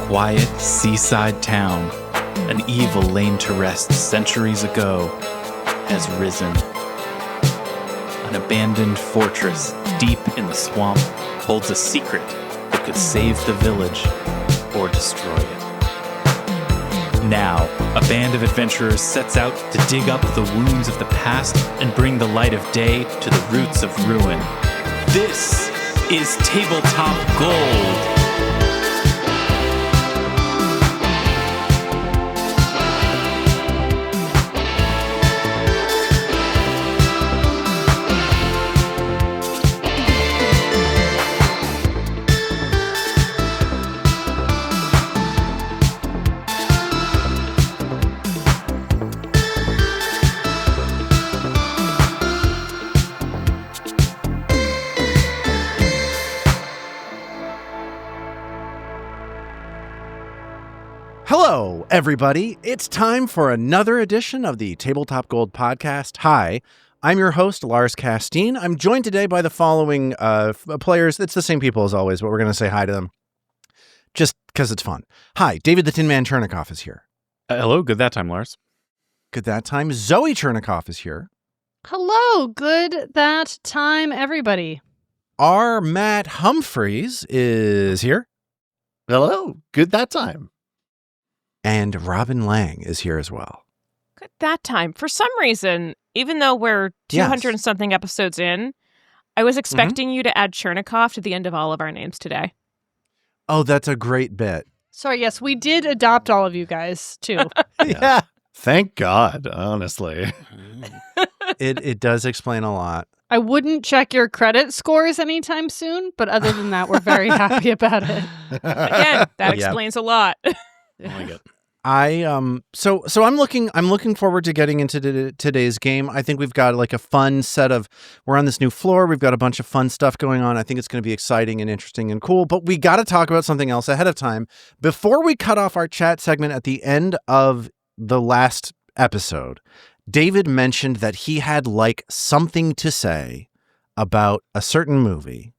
quiet seaside town, an evil lain to rest centuries ago, has risen. An abandoned fortress deep in the swamp holds a secret that could save the village or destroy it. Now, a band of adventurers sets out to dig up the wounds of the past and bring the light of day to the roots of ruin. This is Tabletop Gold. Hello, everybody. It's time for another edition of the Tabletop Gold podcast. Hi, I'm your host, Lars Casteen. I'm joined today by the following players. It's the same people as always, but we're going to say hi to them just because it's fun. Hi, David the Tin Man Chernicoff is here. Hello, good that time, Lars. Good that time. Zoe Chernicoff is here. Hello, good that time, everybody. Our Matt Humphreys is here. Hello, good that time. And Robin Lange is here as well. Good that time. For some reason, even though we're 200 and something episodes in, I was expecting you to add Chernicoff to the end of all of our names today. Oh, that's a great bit. Sorry, yes, we did adopt all of you guys, too. Yeah. Thank God, honestly. It does explain a lot. I wouldn't check your credit scores anytime soon, but other than that, we're very happy about it. Again, that explains a lot. I like it. So I'm looking forward to getting into today's game. I think we've got like a fun set of, we're on this new floor. We've got a bunch of fun stuff going on. I think it's going to be exciting and interesting and cool, but we got to talk about something else ahead of time. Before we cut off our chat segment at the end of the last episode, David mentioned that he had like something to say about a certain movie.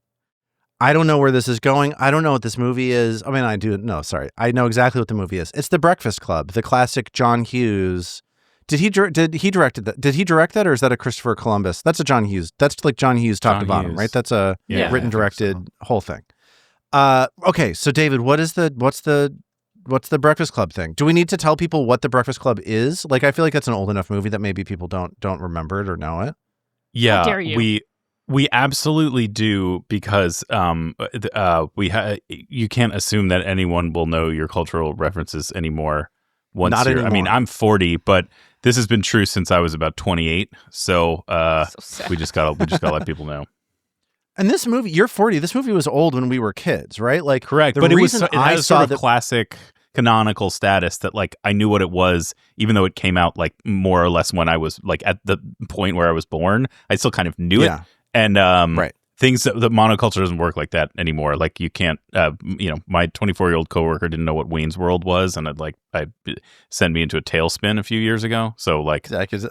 I don't know where this is going. I don't know what this movie is. I mean, I do. No, sorry. I know exactly what the movie is. It's The Breakfast Club, the classic John Hughes. Did he direct that, or is that a Christopher Columbus? That's a John Hughes. That's like John Hughes top to bottom, right? That's a written, directed whole thing. Okay, so David, what's the Breakfast Club thing? Do we need to tell people what The Breakfast Club is? Like, I feel like that's an old enough movie that maybe people don't remember it or know it. Yeah, How dare you? We absolutely do, because you can't assume that anyone will know your cultural references anymore. Not anymore. I mean, I'm 40, but this has been true since I was about 28. So, we just gotta let people know. And this movie, you're 40. This movie was old when we were kids, right? Like, correct. But it has sort of classic canonical status that like I knew what it was, even though it came out like more or less when I was like at the point where I was born. I still kind of knew it. And things that the monoculture doesn't work like that anymore. Like you can't, my 24-year-old coworker didn't know what Wayne's World was, and I sent me into a tailspin a few years ago. So like, I can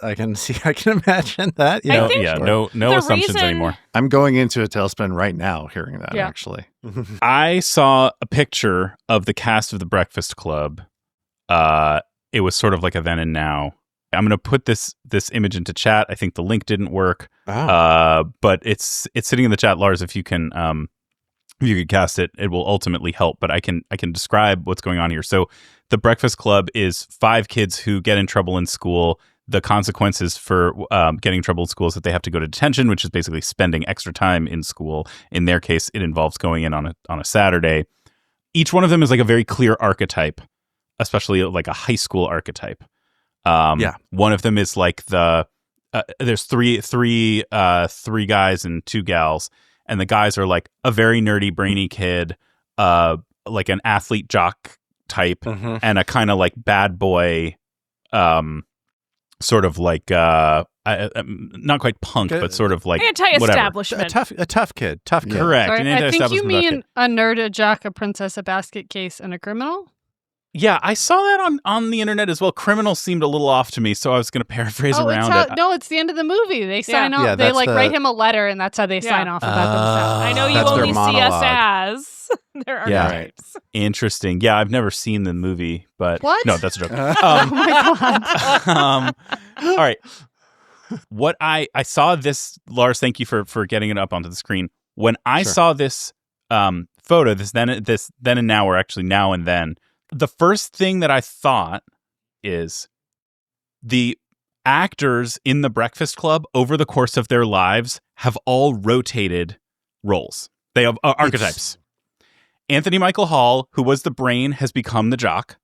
imagine that. You know? No assumptions anymore. I'm going into a tailspin right now hearing that, actually. I saw a picture of the cast of The Breakfast Club. It was sort of like a then and now. I'm going to put this image into chat. I think the link didn't work, but it's sitting in the chat. Lars, if you can cast it, it will ultimately help. But I can describe what's going on here. So the Breakfast Club is 5 kids who get in trouble in school. The consequences for getting in trouble in school is that they have to go to detention, which is basically spending extra time in school. In their case, it involves going in on a Saturday. Each one of them is like a very clear archetype, especially like a high school archetype. One of them is like there's three guys and 2 gals, and the guys are like a very nerdy, brainy kid, like an athlete jock type, and a kind of like bad boy, sort of like not quite punk, but sort of like anti-establishment, a tough kid. Correct. Sorry, I think you mean a nerd, a jock, a princess, a basket case, and a criminal. Yeah, I saw that on the internet as well. Criminal seemed a little off to me, so I was going to paraphrase around it. No, it's the end of the movie. They sign off. They write him a letter, and that's how they sign off about themselves. I know you only see us as. Their Yeah. archetypes. Interesting. Yeah, I've never seen the movie, but What? no, that's a joke. Oh my God. All right. What I saw this, Lars, thank you for getting it up onto the screen. When I saw this photo, this then and now, or actually now and then, the first thing that I thought is the actors in the Breakfast Club over the course of their lives have all rotated roles. They have archetypes. Anthony Michael Hall, who was the brain, has become the jock.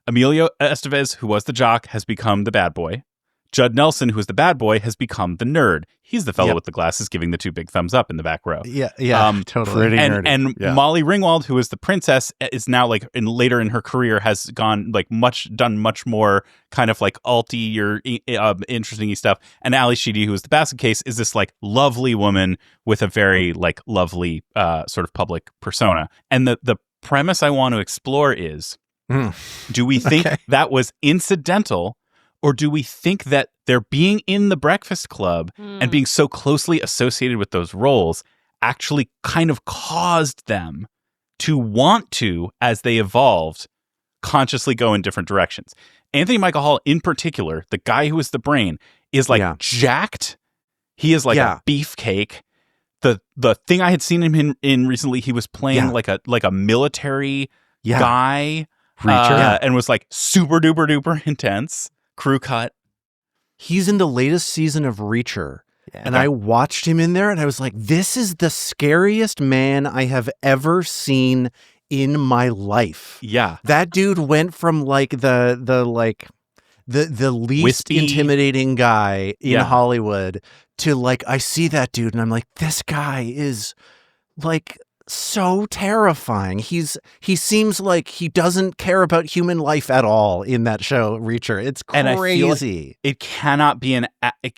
Emilio Estevez, who was the jock, has become the bad boy. Judd Nelson, who is the bad boy, has become the nerd. He's the fellow with the glasses giving the 2 big thumbs up in the back row. Yeah, totally. Pretty And nerdy. Molly Ringwald, who is the princess, is now like later in her career has gone like done much more kind of like alty or interesting stuff. And Ali Sheedy, who is the basket case, is this like lovely woman with a very like lovely sort of public persona. And the premise I want to explore is, do we think that was incidental? Or do we think that their being in the Breakfast Club and being so closely associated with those roles actually kind of caused them to want to, as they evolved, consciously go in different directions? Anthony Michael Hall, in particular, the guy who is the brain, is like jacked. He is like a beefcake. The thing I had seen him in recently, he was playing like a military guy, and was like super duper duper intense. Crew cut. He's in the latest season of Reacher. And I watched him in there and I was like, this is the scariest man I have ever seen in my life. Yeah. That dude went from like the least Wispy, intimidating guy in Hollywood to like, I see that dude and I'm like, this guy is like so terrifying. He seems like he doesn't care about human life at all in that show Reacher. It's crazy. And I feel like it cannot be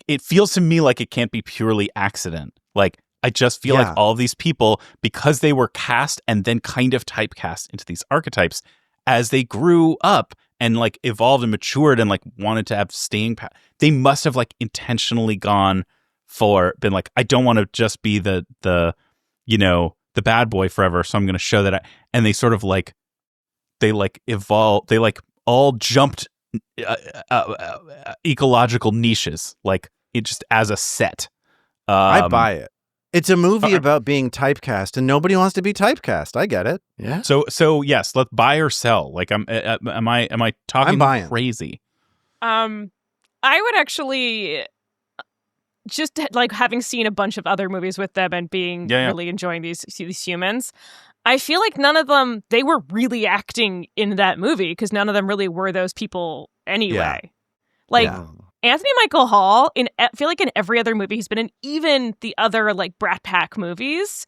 it feels to me like it can't be purely accident. Like I just feel like all of these people, because they were cast and then kind of typecast into these archetypes as they grew up and like evolved and matured and like wanted to have staying power, they must have like intentionally been like, I don't want to just be the the bad boy forever, so I'm going to show that. And they sort of like, they like evolve, they like all jumped ecological niches, like it just as a set. I buy it. It's a movie about being typecast, and nobody wants to be typecast. I get it. Yeah. So yes, let's buy or sell. Like, am I talking crazy? I would actually, just like having seen a bunch of other movies with them and being really enjoying these humans, I feel like none of them, they were really acting in that movie because none of them really were those people anyway. Anthony Michael Hall, I feel like in every other movie he's been in, even the other like Brat Pack movies,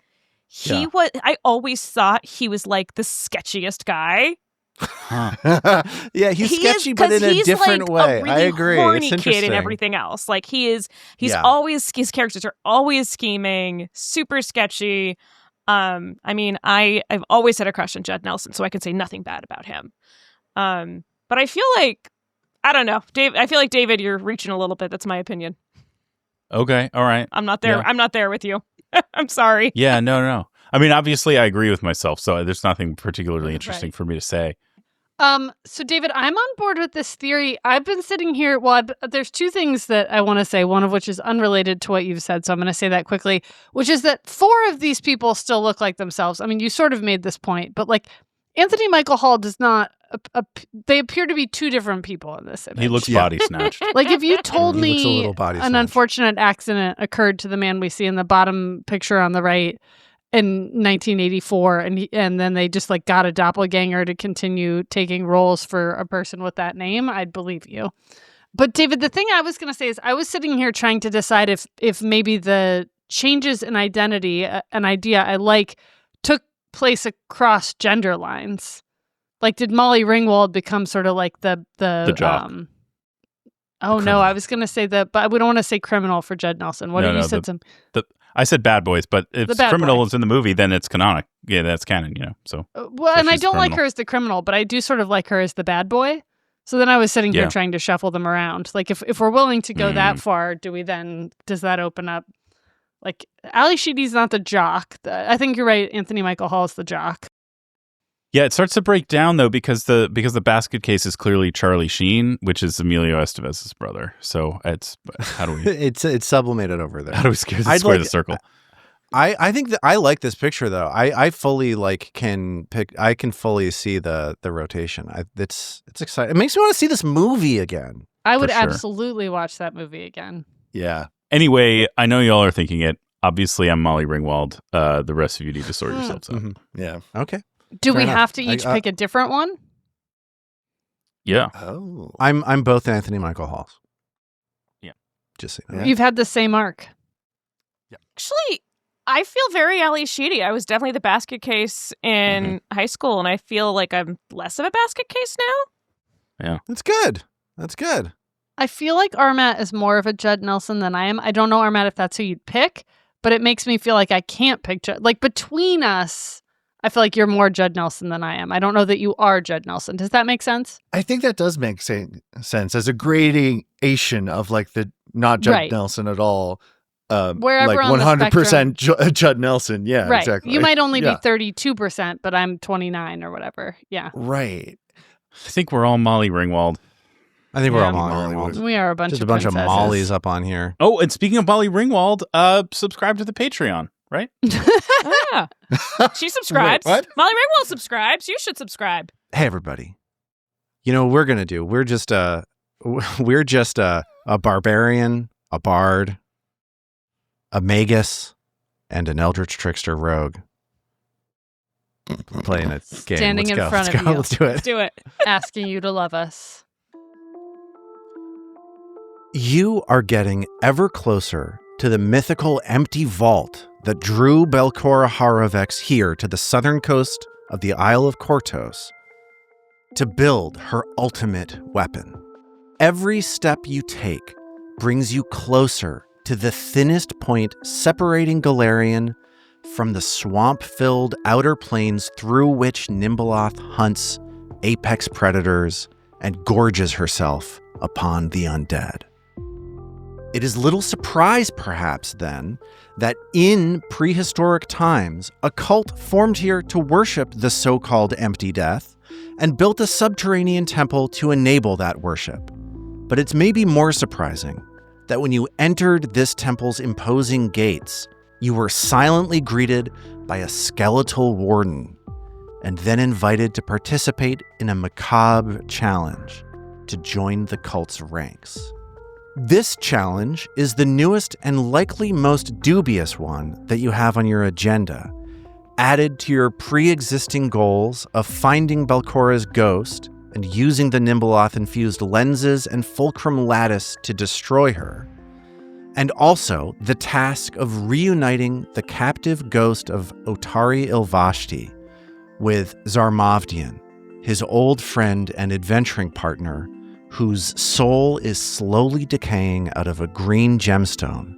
I always thought he was like the sketchiest guy. Yeah, he's sketchy, but in a different way. Really I agree. Horny it's kid and everything else. Like he's always, his characters are always scheming, super sketchy. I mean, I've always had a crush on Judd Nelson, so I can say nothing bad about him. But I feel like, I don't know, Dave. I feel like David, you're reaching a little bit. That's my opinion. Okay, all right. I'm not there. Yeah. I'm not there with you. I'm sorry. Yeah, no. I mean, obviously, I agree with myself, so there's nothing particularly interesting for me to say. So David, I'm on board with this theory. I've been sitting here. Well, there's two things that I want to say, one of which is unrelated to what you've said. So I'm going to say that quickly, which is that 4 of these people still look like themselves. I mean, you sort of made this point, but like Anthony Michael Hall does not, they appear to be 2 different people in this image. He looks body snatched. Like if you told He looks a me little body an snatched. unfortunate accident occurred to the man we see in the bottom picture on the right in 1984, and then they just like got a doppelganger to continue taking roles for a person with that name, I'd believe you. But David, the thing I was going to say is I was sitting here trying to decide if maybe the changes in identity, an idea I like, took place across gender lines. Like, did Molly Ringwald become sort of like the jock? No, I was going to say but we don't want to say criminal for Judd Nelson. What did you said? I said bad boys, but if criminal boy is in the movie, then it's canonic. Yeah, that's canon, So well, and I don't like her as the criminal, but I do sort of like her as the bad boy. So then I was sitting here trying to shuffle them around. Like if we're willing to go that far, does that open up Like, Ali Sheedy's not the jock. I think you're right. Anthony Michael Hall is the jock. Yeah, it starts to break down though because the basket case is clearly Charlie Sheen, which is Emilio Estevez's brother. So how do we? it's sublimated over there. How do we square the circle? I think that I like this picture though. I fully can fully see the rotation. It's exciting. It makes me want to see this movie again. I would absolutely watch that movie again. Yeah. Anyway, I know y'all are thinking it. Obviously, I'm Molly Ringwald. The rest of you need to sort yourselves out. Mm-hmm. Yeah. Okay. Do we have to each pick a different one? Yeah. Oh. I'm both Anthony Michael Halls. Yeah. Just so you know. You've had the same arc. Yeah. Actually, I feel very Ali Sheedy. I was definitely the basket case in high school, and I feel like I'm less of a basket case now. Yeah. That's good. That's good. I feel like Armat is more of a Judd Nelson than I am. I don't know, Armat, if that's who you'd pick, but it makes me feel like I can't pick Judd. Like, between us, I feel like you're more Judd Nelson than I am. I don't know that you are Judd Nelson. Does that make sense? I think that does make sense as a gradation of like the not Judd Nelson at all. Wherever like on 100% Judd Nelson. Yeah, right. Exactly. You might only be 32%, but I'm 29 or whatever. Yeah. Right. I think we're all Molly Ringwald. I think we're all Molly Ringwald. We are just a bunch princesses. of Mollys up on here. Oh, and speaking of Molly Ringwald, subscribe to the Patreon, right? Yeah. She subscribes. Wait, what? Molly Ringwald subscribes. You should subscribe. Hey, everybody. You know what we're going to do? We're just a barbarian, a bard, a magus, and an eldritch trickster rogue. Playing a game. Standing in front of you. Let's do it. Let's do it. Asking you to love us. You are getting ever closer to the mythical empty vault that drew Belcora Harovex here to the southern coast of the Isle of Kortos to build her ultimate weapon. Every step you take brings you closer to the thinnest point separating Golarion from the swamp-filled outer plains through which Nimbleoth hunts apex predators and gorges herself upon the undead. It is little surprise, perhaps, then, that in prehistoric times, a cult formed here to worship the so-called Empty Death and built a subterranean temple to enable that worship. But it's maybe more surprising that when you entered this temple's imposing gates, you were silently greeted by a skeletal warden and then invited to participate in a macabre challenge to join the cult's ranks. This challenge is the newest and likely most dubious one that you have on your agenda, added to your pre-existing goals of finding Belcora's ghost and using the Nimbleoth-infused lenses and fulcrum lattice to destroy her, and also the task of reuniting the captive ghost of Otari Ilvashti with Zarmavdian, his old friend and adventuring partner, whose soul is slowly decaying out of a green gemstone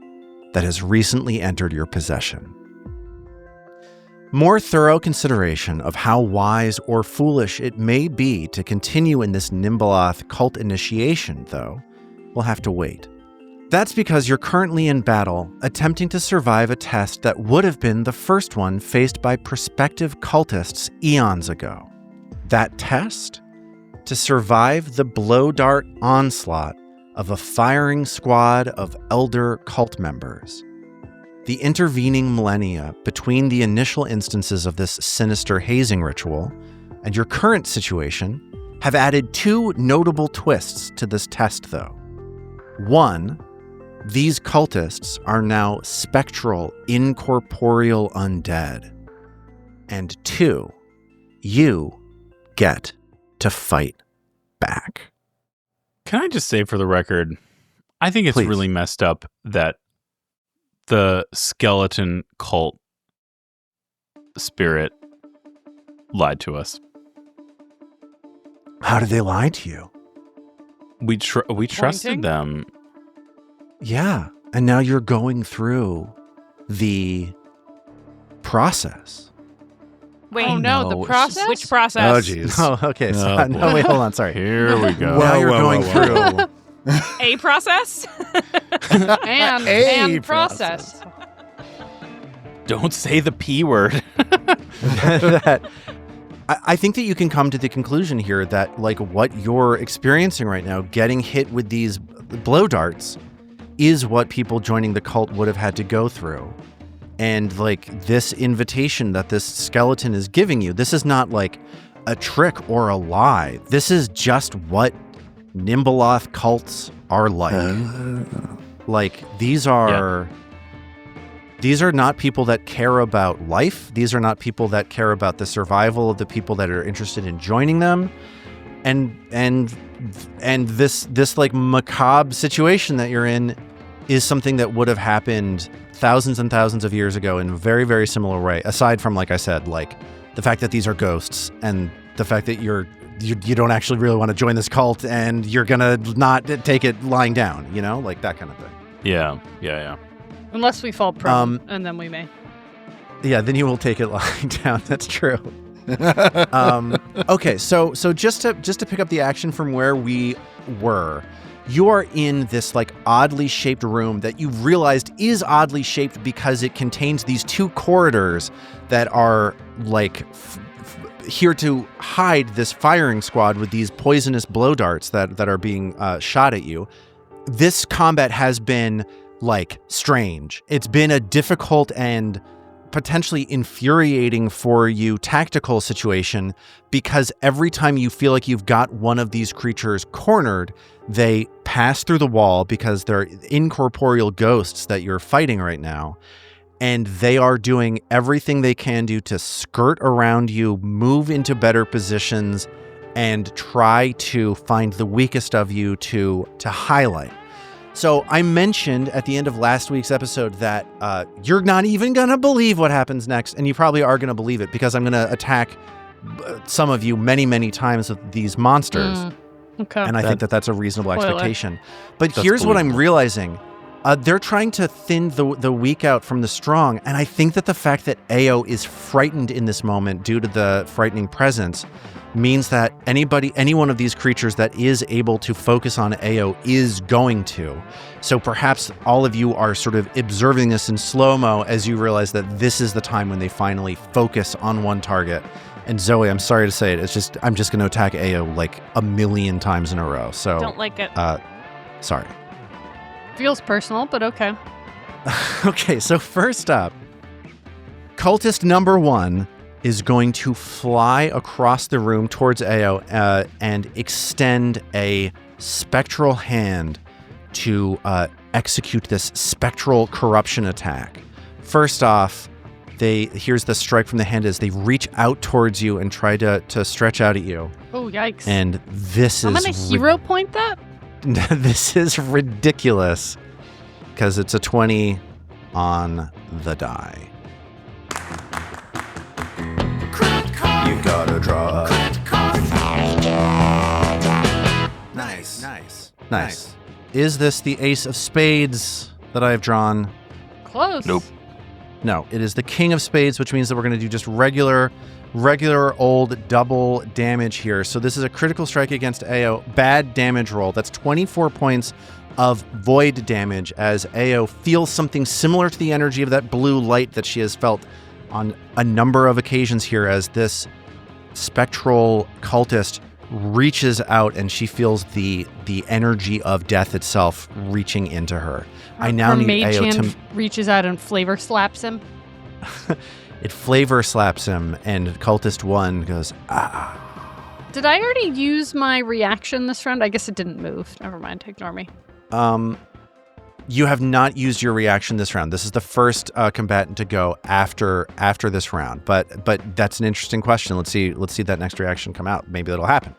that has recently entered your possession. More thorough consideration of how wise or foolish it may be to continue in this Nimbleoth cult initiation, though, will have to wait. That's because you're currently in battle, attempting to survive a test that would have been the first one faced by prospective cultists eons ago. That test? To survive the blow dart onslaught of a firing squad of elder cult members. The intervening millennia between the initial instances of this sinister hazing ritual and your current situation have added two notable twists to this test, though. One, these cultists are now spectral, incorporeal undead. And two, you get to fight back. Can I just say for the record, I think it's Please. really messed up that the skeleton cult spirit lied to us. How did they lie to you? We trusted them. Yeah, and now you're going through the process. Wait, oh no, the process? Which process? Oh, geez. Oh, okay. So, no, wait, hold on. Sorry. Here we go. Now you're going through. A process? and process. Don't say the P word. I think that you can come to the conclusion here that like what you're experiencing right now, getting hit with these blow darts, is what people joining the cult would have had to go through. And like this invitation that this skeleton is giving you, this is not like a trick or a lie. This is just what Nimbleoth cults are like. Like these are not people that care about life. These are not people that care about the survival of the people that are interested in joining them. And this like macabre situation that you're in is something that would have happened thousands and thousands of years ago in a very, very similar way. Aside from, like I said, like the fact that these are ghosts and the fact that you don't actually really want to join this cult and you're gonna not take it lying down, you know, like that kind of thing. Yeah. Unless we fall prone, and then we may. Yeah, then you will take it lying down. That's true. Okay, so just to pick up the action from where we were, you are in this like oddly shaped room that you've realized is oddly shaped because it contains these two corridors that are like here to hide this firing squad with these poisonous blow darts that are being shot at you. This combat has been like strange. It's been a difficult and potentially infuriating for you tactical situation because every time you feel like you've got one of these creatures cornered, they pass through the wall because they're incorporeal ghosts that you're fighting right now. And they are doing everything they can do to skirt around you, move into better positions, and try to find the weakest of you to highlight. So I mentioned at the end of last week's episode that you're not even going to believe what happens next, and you probably are going to believe it because I'm going to attack some of you many, many times with these monsters. Okay. And I think that's a reasonable expectation. But That's here's what I'm believable. realizing. They're trying to thin the weak out from the strong, and I think that the fact that Ao is frightened in this moment due to the frightening presence means that any one of these creatures that is able to focus on Ao is going to. So perhaps all of you are sort of observing this in slow-mo as you realize that this is the time when they finally focus on one target. And Zoe, I'm sorry to say it, I'm just going to attack Ao like a million times in a row. So Don't like it. Sorry. Feels personal, but okay. Okay, so first up, cultist number 1 is going to fly across the room towards Ao and extend a spectral hand to execute this spectral corruption attack. First off, here's the strike from the hand as they reach out towards you and try to stretch out at you. Oh, yikes. And this I'm is... going to hero point that? This is ridiculous because it's a 20 on the die. You gotta draw. Nice. Is this the ace of spades that I have drawn? Close. Nope. No, it is the king of spades, which means that we're going to do just regular old double damage here. So this is a critical strike against Ao. Bad damage roll. That's 24 points of void damage as Ao feels something similar to the energy of that blue light that she has felt on a number of occasions here as this spectral cultist reaches out and she feels the energy of death itself reaching into her. I now need mage Ao hand to... reaches out and flavor slaps him. It flavor slaps him, and cultist 1 goes, ah. Did I already use my reaction this round? I guess it didn't move. Never mind. Ignore me. You have not used your reaction this round. This is the first combatant to go after this round. But that's an interesting question. Let's see that next reaction come out. Maybe that'll happen.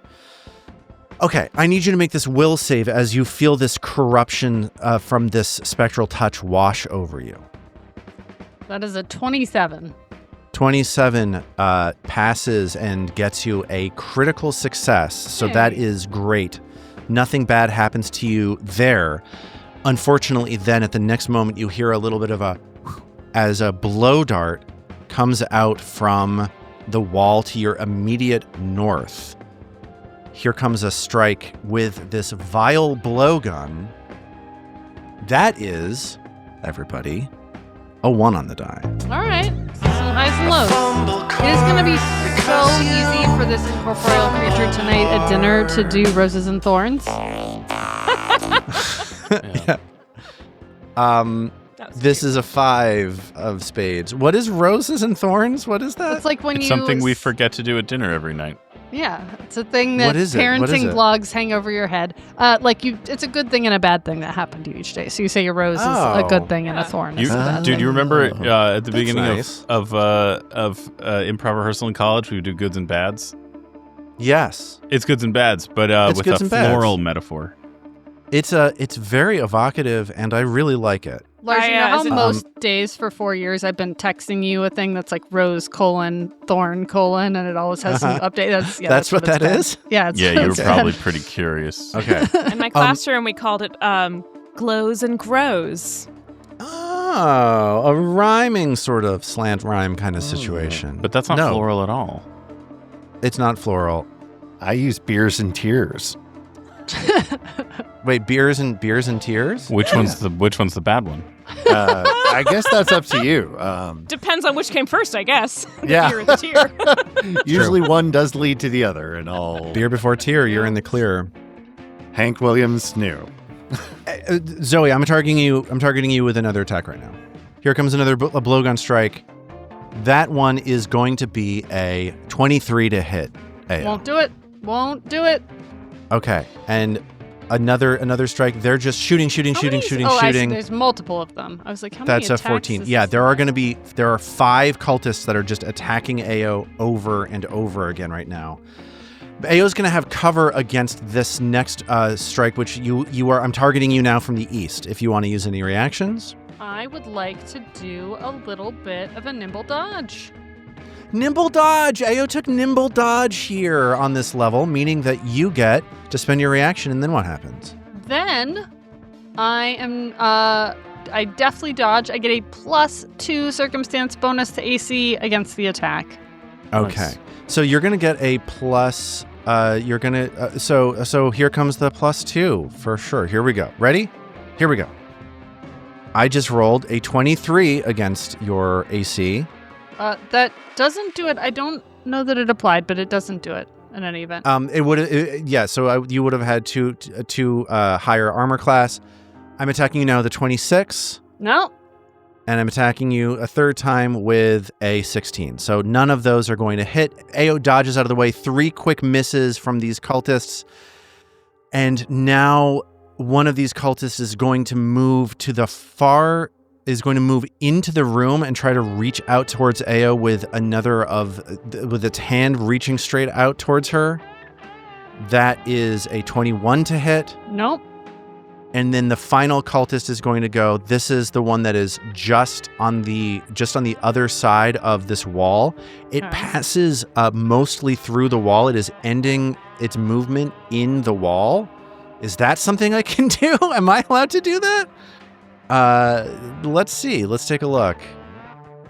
Okay, I need you to make this will save as you feel this corruption from this spectral touch wash over you. That is a 27. 27 passes and gets you a critical success. So that is great. Nothing bad happens to you there. Unfortunately, then at the next moment, you hear a little bit of as a blow dart comes out from the wall to your immediate north. Here comes a strike with this vile blowgun. That is, everybody, A 1 on the die. All right. Some highs and lows. It is going to be so easy for this incorporeal creature tonight at dinner to do roses and thorns. Yeah. This is a 5 of spades. What is roses and thorns? What is that? It's like when it's something we forget to do at dinner every night. Yeah, it's a thing that What is it? parenting blogs hang over your head. It's a good thing and a bad thing that happened to you each day. So you say your rose is a good thing and a thorn is a bad thing. Do you remember at the beginning nice. of improv rehearsal in college, we would do goods and bads? Yes. It's goods and bads, but with a floral metaphor. It's very evocative, and I really like it. Lars, you know how most days for 4 years I've been texting you a thing that's like rose : thorn : and it always has some update. That's what that is? Yeah. You were probably pretty curious. Okay. In my classroom, we called it glows and grows. Oh, a rhyming sort of slant rhyme kind of situation. But that's not floral at all. It's not floral. I use beers and tears. Wait, beers and tears? Which one's the bad one? I guess that's up to you. Depends on which came first, I guess. Yeah. The beer or the tear. Usually one does lead to the other, and all. Beer before tear, you're in the clear. Hank Williams knew. Zoe, I'm targeting you with another attack right now. Here comes another blowgun strike. That one is going to be a 23 to hit. Won't do it. Okay, and another strike. They're just shooting. I see. There's multiple of them. I was like, how many attacks? That's a 14. Yeah, there are 5 cultists that are just attacking Ao over and over again right now. Ao's going to have cover against this next strike, which I'm targeting you now from the east. If you want to use any reactions, I would like to do a little bit of a nimble dodge. Nimble dodge! Ao took nimble dodge here on this level, meaning that you get to spend your reaction, and then what happens? Then I definitely dodge. I get a +2 circumstance bonus to AC against the attack. Okay. Nice. So you're going to get a plus, so here comes the +2 for sure. Here we go. Ready? Here we go. I just rolled a 23 against your AC. That doesn't do it. I don't know that it applied, but it doesn't do it in any event. You would have had two higher armor class. I'm attacking you now with a 26. No. And I'm attacking you a third time with a 16. So none of those are going to hit. Ao dodges out of the way. 3 quick misses from these cultists. And now one of these cultists is going to move into the room and try to reach out towards Ao with with its hand reaching straight out towards her. That is a 21 to hit. Nope. And then the final cultist is going to go. This is the one that is just on the other side of this wall. It passes mostly through the wall. It is ending its movement in the wall. Is that something I can do? Am I allowed to do that? Let's see. Let's take a look.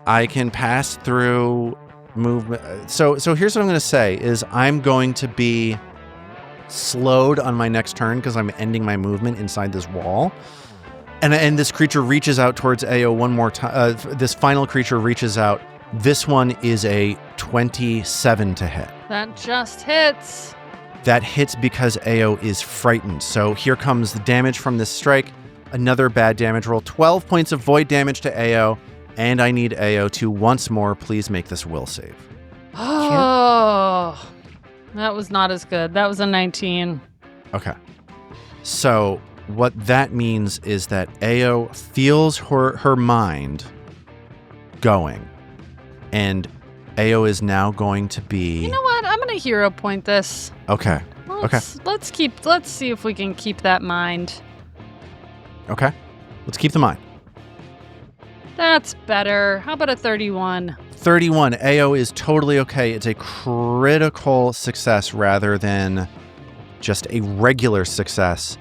I can pass through movement. So here's what I'm going to say is I'm going to be slowed on my next turn because I'm ending my movement inside this wall. And this creature reaches out towards Ao one more time. This final creature reaches out. This one is a 27 to hit. That just hits. That hits because Ao is frightened. So here comes the damage from this strike. Another bad damage roll. 12 points of void damage to Ao. And I need Ao to once more please make this will save. Oh, that was not as good. That was a 19. Okay. So what that means is that Ao feels her mind going. And Ao is now going to be... You know what? I'm going to hero point this. Okay. Let's see if we can keep that mind. Okay. Let's keep the mind. That's better. How about a 31? 31. Ao is totally okay. It's a critical success rather than just a regular success.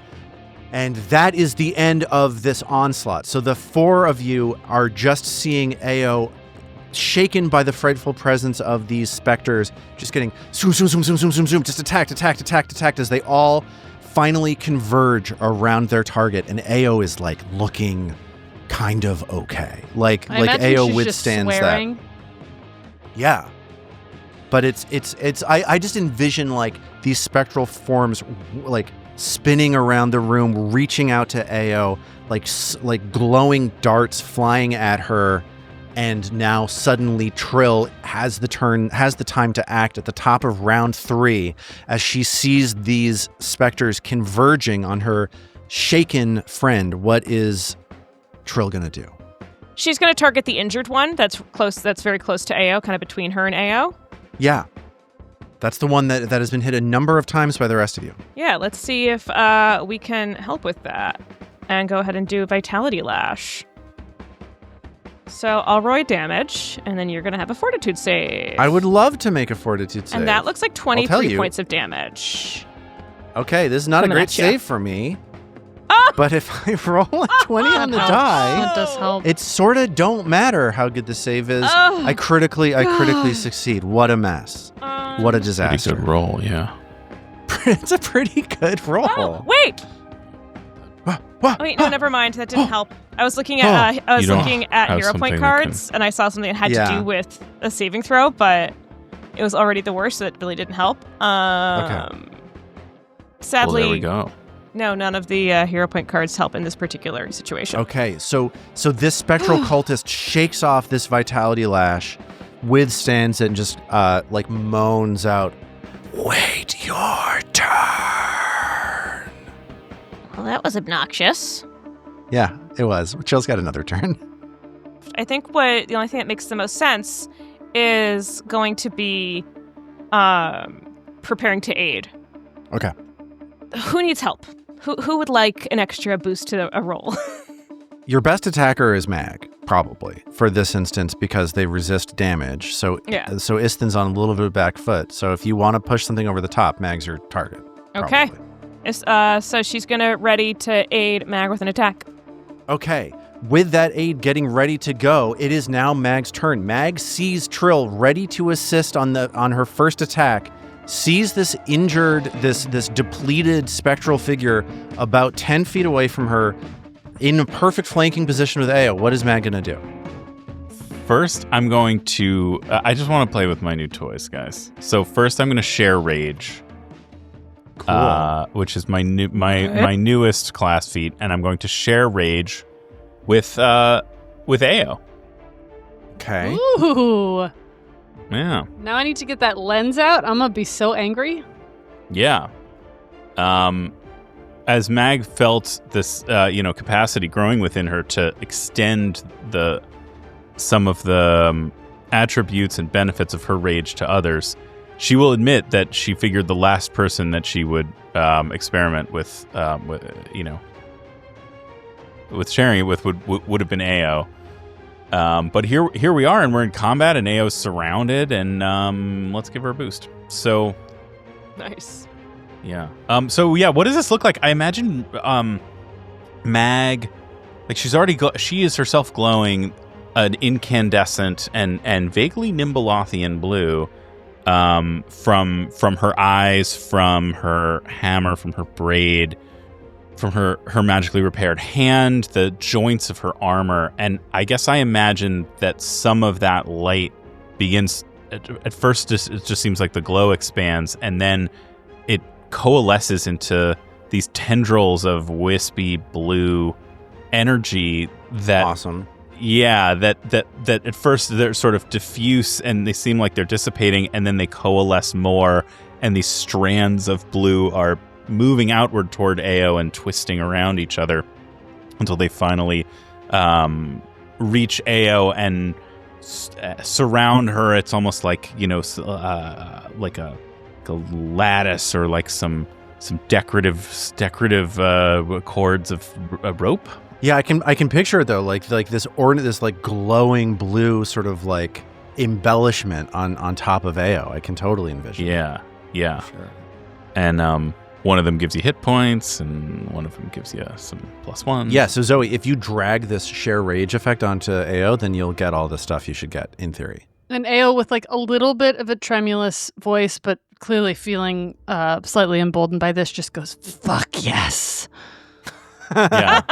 And that is the end of this onslaught. So the 4 of you are just seeing Ao shaken by the frightful presence of these specters, just getting zoom, just attacked as they all finally converge around their target. And Ao is like looking kind of okay. Like imagine AO she's withstands just swearing. that. Yeah. But it's I just envision like these spectral forms like spinning around the room, reaching out to AO, like glowing darts flying at her. And now suddenly Trill has the time to act at the top of round 3 as she sees these specters converging on her shaken friend. What is Trill going to do? She's going to target the injured one that's very close to AO, kind of between her and AO. Yeah. That's the one that has been hit a number of times by the rest of you. Yeah, let's see if we can help with that. And go ahead and do Vitality Lash. So I'll roll damage, and then you're going to have a Fortitude save. I would love to make a Fortitude save. And that looks like 23 points of damage. Okay, this is not a great save for me. But if I roll a 20 on the die, that does help. It sort of don't matter how good the save is. I critically succeed. What a mess. What a disaster. Pretty good roll, yeah. It's a pretty good roll. Oh, wait. Wait, no, never mind. That didn't help. I was looking at hero point cards, and I saw something that had to do with a saving throw, but it was already the worst, so it really didn't help. Okay. Sadly, there we go. No, none of the hero point cards help in this particular situation. Okay, so this spectral cultist shakes off this Vitality Lash, withstands it, and just like moans out, "Wait your turn." Well, that was obnoxious. Yeah, it was. Chill's got another turn. I think the only thing that makes the most sense is going to be preparing to aid. Okay. Who needs help? Who would like an extra boost to a roll? Your best attacker is Mag, probably, for this instance, because they resist damage. So Isthen's on a little bit of back foot. So if you want to push something over the top, Mag's your target. Okay. Probably. So she's going to ready to aid Mag with an attack. Okay. With that aid getting ready to go, it is now Mag's turn. Mag sees Trill ready to assist on her first attack, sees this injured, this depleted spectral figure about 10 feet away from her in a perfect flanking position with AO. What is Mag going to do? First, I'm going to... I just want to play with my new toys, guys. So first, I'm going to share Rage. Cool. Which is my newest class feat, and I'm going to share Rage with AO. Okay. Ooh. Yeah. Now I need to get that lens out. I'm going to be so angry. Yeah. As Mag felt this, capacity growing within her to extend some of the attributes and benefits of her rage to others, she will admit that she figured the last person that she would experiment with sharing it with would have been AO. But here we are, and we're in combat, and AO's surrounded, and let's give her a boost. So nice. Yeah. What does this look like? I imagine Mag, like she is herself glowing an incandescent and vaguely Nimbolothian blue from her eyes, from her hammer, from her braid, from her magically repaired hand, the joints of her armor. And I guess I imagine that some of that light begins at first it just seems like the glow expands, and then it coalesces into these tendrils of wispy blue energy that awesome. Yeah, that at first they're sort of diffuse and they seem like they're dissipating, and then they coalesce more, and these strands of blue are moving outward toward AO and twisting around each other until they finally reach AO and surround her. It's almost like, like a lattice or like some decorative cords of rope. Yeah, I can picture it though, like this like glowing blue sort of like embellishment on top of AO. I can totally envision. Yeah. Sure. And one of them gives you hit points, and one of them gives you some +1. Yeah, so Zoe, if you drag this share rage effect onto AO, then you'll get all the stuff you should get in theory. And AO with like a little bit of a tremulous voice, but clearly feeling slightly emboldened by this, just goes, "Fuck yes." Yeah.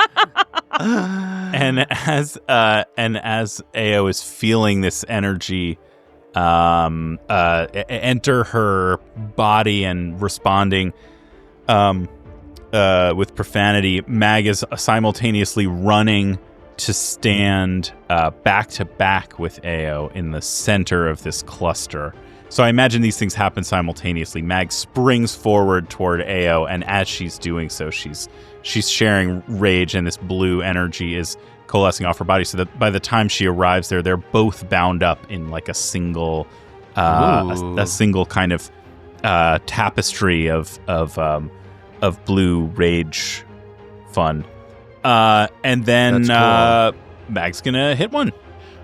and as Ao is feeling this energy enter her body and responding with profanity, Mag is simultaneously running to stand back to back with Ao in the center of this cluster. So I imagine these things happen simultaneously. Mag springs forward toward Ao, and as she's doing so, she's sharing rage, and this blue energy is coalescing off her body. So that by the time she arrives there, they're both bound up in like a single, a single kind of tapestry of blue rage fun. And then cool. Mag's gonna hit one.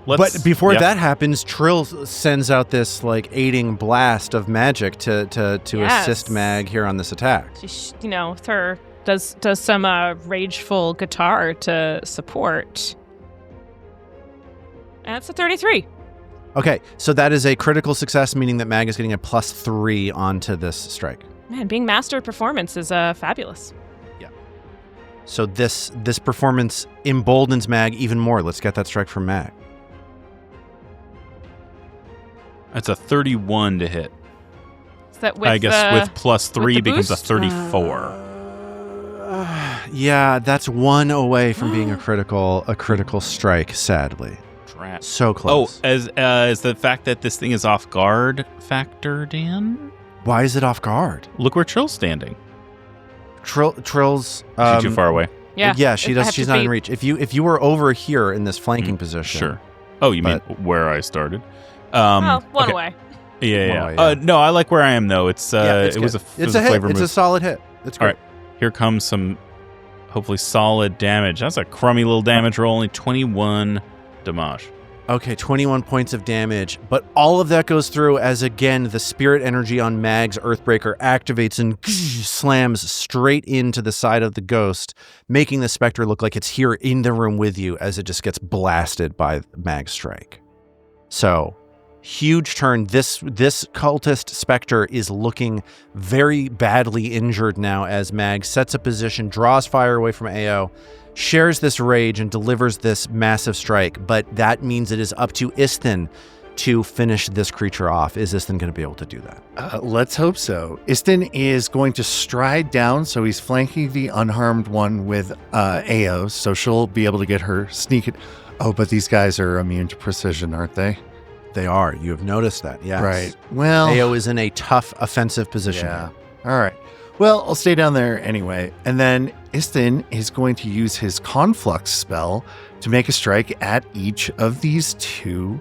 But before that happens, Trill sends out this like aiding blast of magic to assist Mag here on this attack. She, does some rageful guitar to support. And that's a 33. Okay, so that is a critical success, meaning that Mag is getting a +3 onto this strike. Man, being master of performance is fabulous. Yeah. So this performance emboldens Mag even more. Let's get that strike from Mag. That's a 31 to hit. Is that with I guess with +3 becomes a 34. Yeah, that's one away from being a critical strike, sadly. Drat. So close. Oh, is the fact that this thing is off guard factored in? Why is it off guard? Look where Trill's standing. Trill's Is she too far away? Yeah, she's not in reach. If you were over here in this flanking position. Sure. Oh, you mean where I started? One away. Yeah. No, I like where I am though. It's a hit. flavor move. It's a solid hit. It's great. All right. Here comes some hopefully solid damage. That's a crummy little damage roll, only 21 damage. Okay, 21 points of damage, but all of that goes through as, again, the spirit energy on Mag's Earthbreaker activates and slams straight into the side of the ghost, making the specter look like it's here in the room with you as it just gets blasted by Mag's strike. So, huge turn. This cultist specter is looking very badly injured now as Mag sets a position, draws fire away from Ao, shares this rage and delivers this massive strike, but that means it is up to Istin to finish this creature off. Is Istin going to be able to do that? Let's hope so. Istin is going to stride down, so he's flanking the unharmed one with Ao, so she'll be able to get her sneak it. Oh, but these guys are immune to precision, aren't they? They are. You have noticed that, yes. Right. Well, Ao is in a tough offensive position. Yeah. All right. Well, I'll stay down there anyway. And then Istin is going to use his Conflux spell to make a strike at each of these two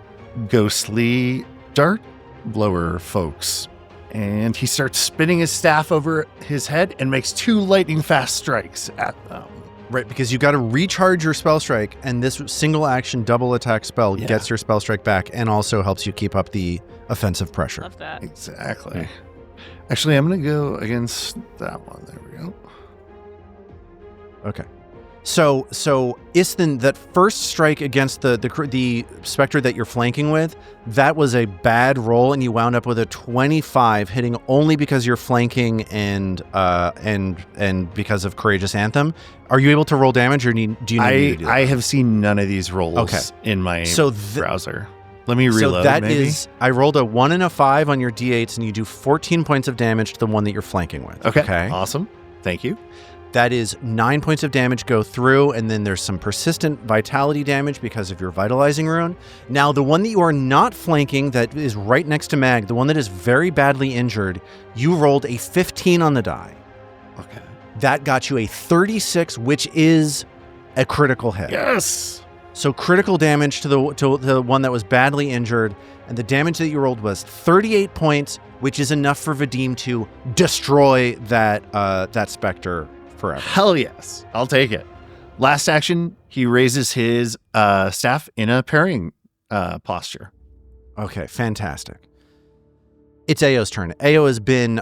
ghostly dart blower folks. And he starts spinning his staff over his head and makes 2 lightning fast strikes at them. Right, because you got to recharge your spell strike, and this single action double attack spell gets your spell strike back and also helps you keep up the offensive pressure. Love that. Exactly. Yeah. Actually, I'm going to go against that one. There we go. Okay. So Istin, that first strike against the specter that you're flanking with, that was a bad roll, and you wound up with a 25, hitting only because you're flanking and because of Courageous Anthem. Are you able to roll damage, or do you need to do that? I have seen none of these rolls in my browser. Let me reload. So that maybe? is, I rolled a 1 and a 5 on your d8s, and you do 14 points of damage to the one that you're flanking with. Okay. Awesome. Thank you. That is 9 points of damage go through, and then there's some persistent vitality damage because of your vitalizing rune. Now, the one that you are not flanking, that is right next to Mag, the one that is very badly injured, you rolled a 15 on the die. Okay. That got you a 36, which is a critical hit. Yes! So critical damage to the one that was badly injured, and the damage that you rolled was 38 points, which is enough for Vadim to destroy that specter forever. Hell yes. I'll take it. Last action, he raises his staff in a parrying posture. Okay, fantastic. It's Ao's turn. Ao has been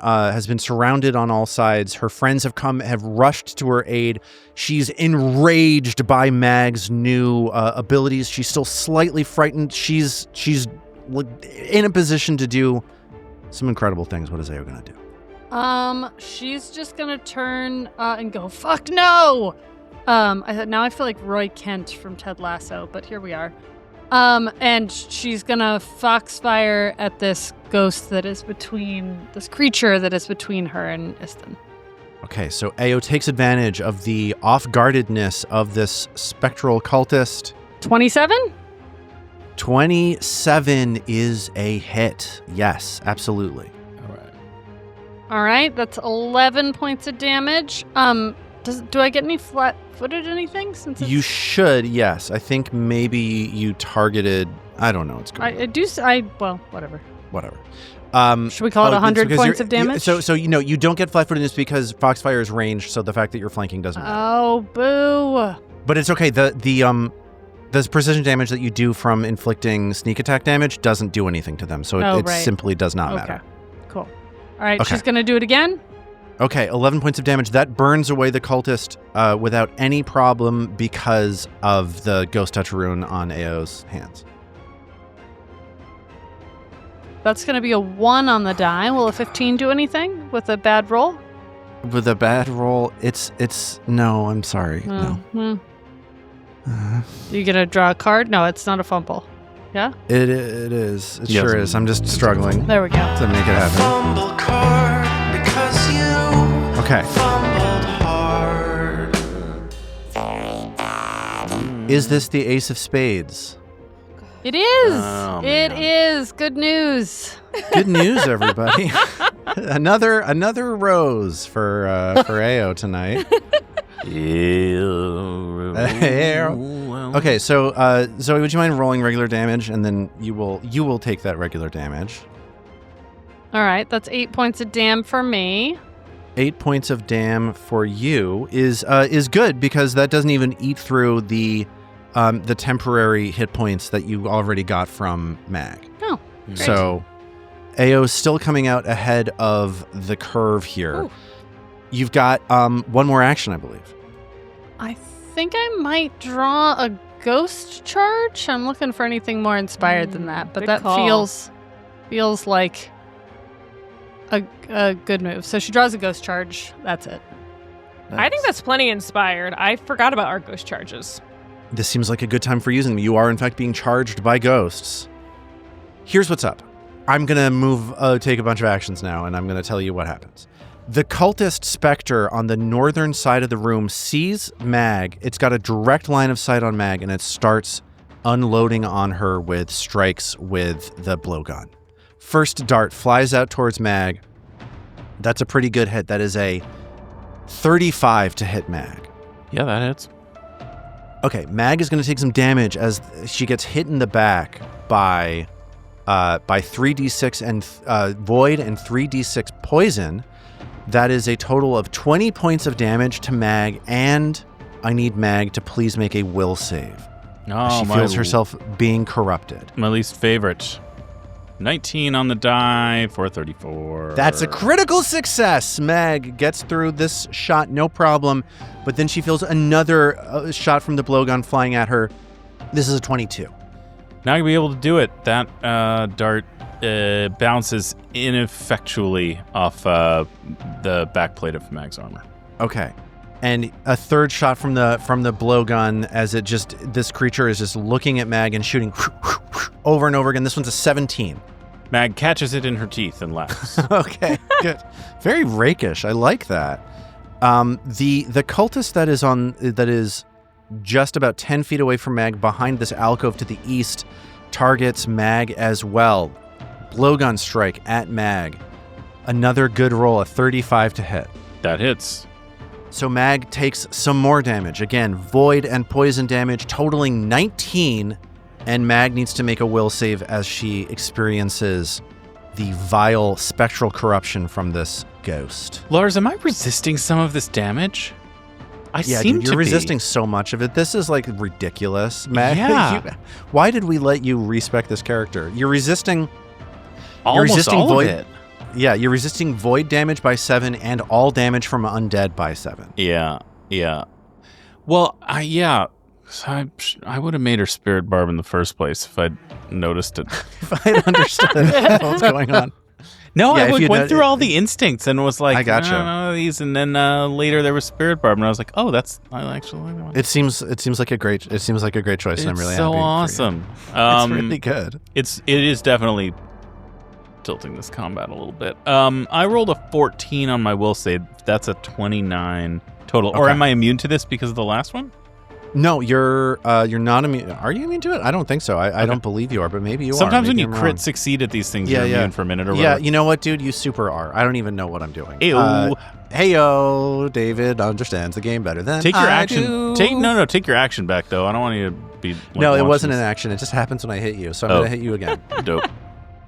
surrounded on all sides. Her friends have rushed to her aid. She's enraged by Mag's new abilities. She's still slightly frightened. She's in a position to do some incredible things. What is Ao going to do? She's just gonna turn and go, fuck no! Now I feel like Roy Kent from Ted Lasso, but here we are. And she's gonna foxfire at this ghost this creature that is between her and Istin. Okay, so Ao takes advantage of the off-guardedness of this spectral cultist. 27? 27 is a hit. Yes, absolutely. All right, that's 11 points of damage. Do I get any flat-footed anything? You should, yes. I think maybe you targeted. I don't know what's going on. Whatever. Whatever. Should we call it 100 points of damage? So you don't get flat-footedness because Foxfire is ranged, so the fact that you're flanking doesn't matter. Oh, boo. But it's okay. The precision damage that you do from inflicting sneak attack damage doesn't do anything to them, so it simply does not matter. Cool. All right, she's going to do it again. Okay, 11 points of damage. That burns away the cultist without any problem because of the Ghost Touch rune on Ao's hands. That's going to be a 1 on the die. Will a 15 do anything with a bad roll? With a bad roll, it's no, I'm sorry. No. You going to draw a card? No, it's not a fumble. Yeah? It is. It sure is. I'm just struggling. There we go. To make it happen. Fumble card because you okay. fumbled hard. Is this the Ace of Spades? It is. Oh, it is. Good news. Good news, everybody. another rose for Ao tonight. Okay, so Zoe, would you mind rolling regular damage, and then you will take that regular damage. All right, that's 8 points of dam for me. 8 points of dam for you is good because that doesn't even eat through the temporary hit points that you already got from Mag. Oh, great. So Ao is still coming out ahead of the curve here. Ooh. You've got one more action, I believe. I think I might draw a ghost charge. I'm looking for anything more inspired than that, but that feels like a good move. So she draws a ghost charge. That's it. Nice. I think that's plenty inspired. I forgot about our ghost charges. This seems like a good time for using them. You are, in fact, being charged by ghosts. Here's what's up. I'm going to take a bunch of actions now, and I'm going to tell you what happens. The cultist specter on the northern side of the room sees Mag. It's got a direct line of sight on Mag, and it starts unloading on her with strikes with the blowgun. First dart flies out towards Mag. That's a pretty good hit. That is a 35 to hit Mag. Yeah, that hits. Okay, Mag is going to take some damage as she gets hit in the back by 3d6 and void and 3d6 poison. That is a total of 20 points of damage to Mag, and I need Mag to please make a will save. She feels herself being corrupted. My least favorite. 19 on the die for 34. That's a critical success. Mag gets through this shot, no problem, but then she feels another shot from the blowgun flying at her. This is a 22. Not going to be able to do it. That dart bounces ineffectually off the backplate of Mag's armor. Okay. And a third shot from the blowgun as this creature is just looking at Mag and shooting over and over again. This one's a 17. Mag catches it in her teeth and laughs. Okay, good. Very rakish. I like that. The cultist that is just about 10 feet away from Mag behind this alcove to the east targets Mag as well. Blowgun strike at Mag. Another good roll, a 35 to hit. That hits. So Mag takes some more damage. Again, void and poison damage, totaling 19. And Mag needs to make a will save as she experiences the vile spectral corruption from this ghost. Lars, am I resisting some of this damage? You're resisting so much of it. This is like ridiculous. Mag, yeah. Why did we let you respec this character? You're resisting almost all void. Of it. Yeah, you're resisting void damage by 7 and all damage from undead by 7. Yeah. Well, I would have made her Spirit Barb in the first place if I'd noticed it. If I'd understood what was going on. No, Yeah, I if you went know- through all the instincts and was like, I gotcha. "No, these," and then later there was Spirit Barb, and I was like, "Oh, I actually like that one." It seems like a great choice, and I'm really so happy. awesome. It's really good. It is definitely tilting this combat a little bit. I rolled a 14 on my will save. That's a 29 total. Or Okay. am I immune to this because of the last one? No, you're not immune. Are you immune to it? I don't think so. I don't believe you are, but maybe you Sometimes are. when Maybe you I'm crit wrong. succeed at these things, Yeah, you're yeah. immune for a minute or Yeah, whatever. you know what, dude? You super are. I don't even know what I'm doing. Ew. Heyo, David understands the game better than Take your I action. do. Take your action back though. I don't want you to be. Like, No, it launching wasn't an this- action. It just happens when I hit you. So I'm Oh. gonna hit you again. Dope.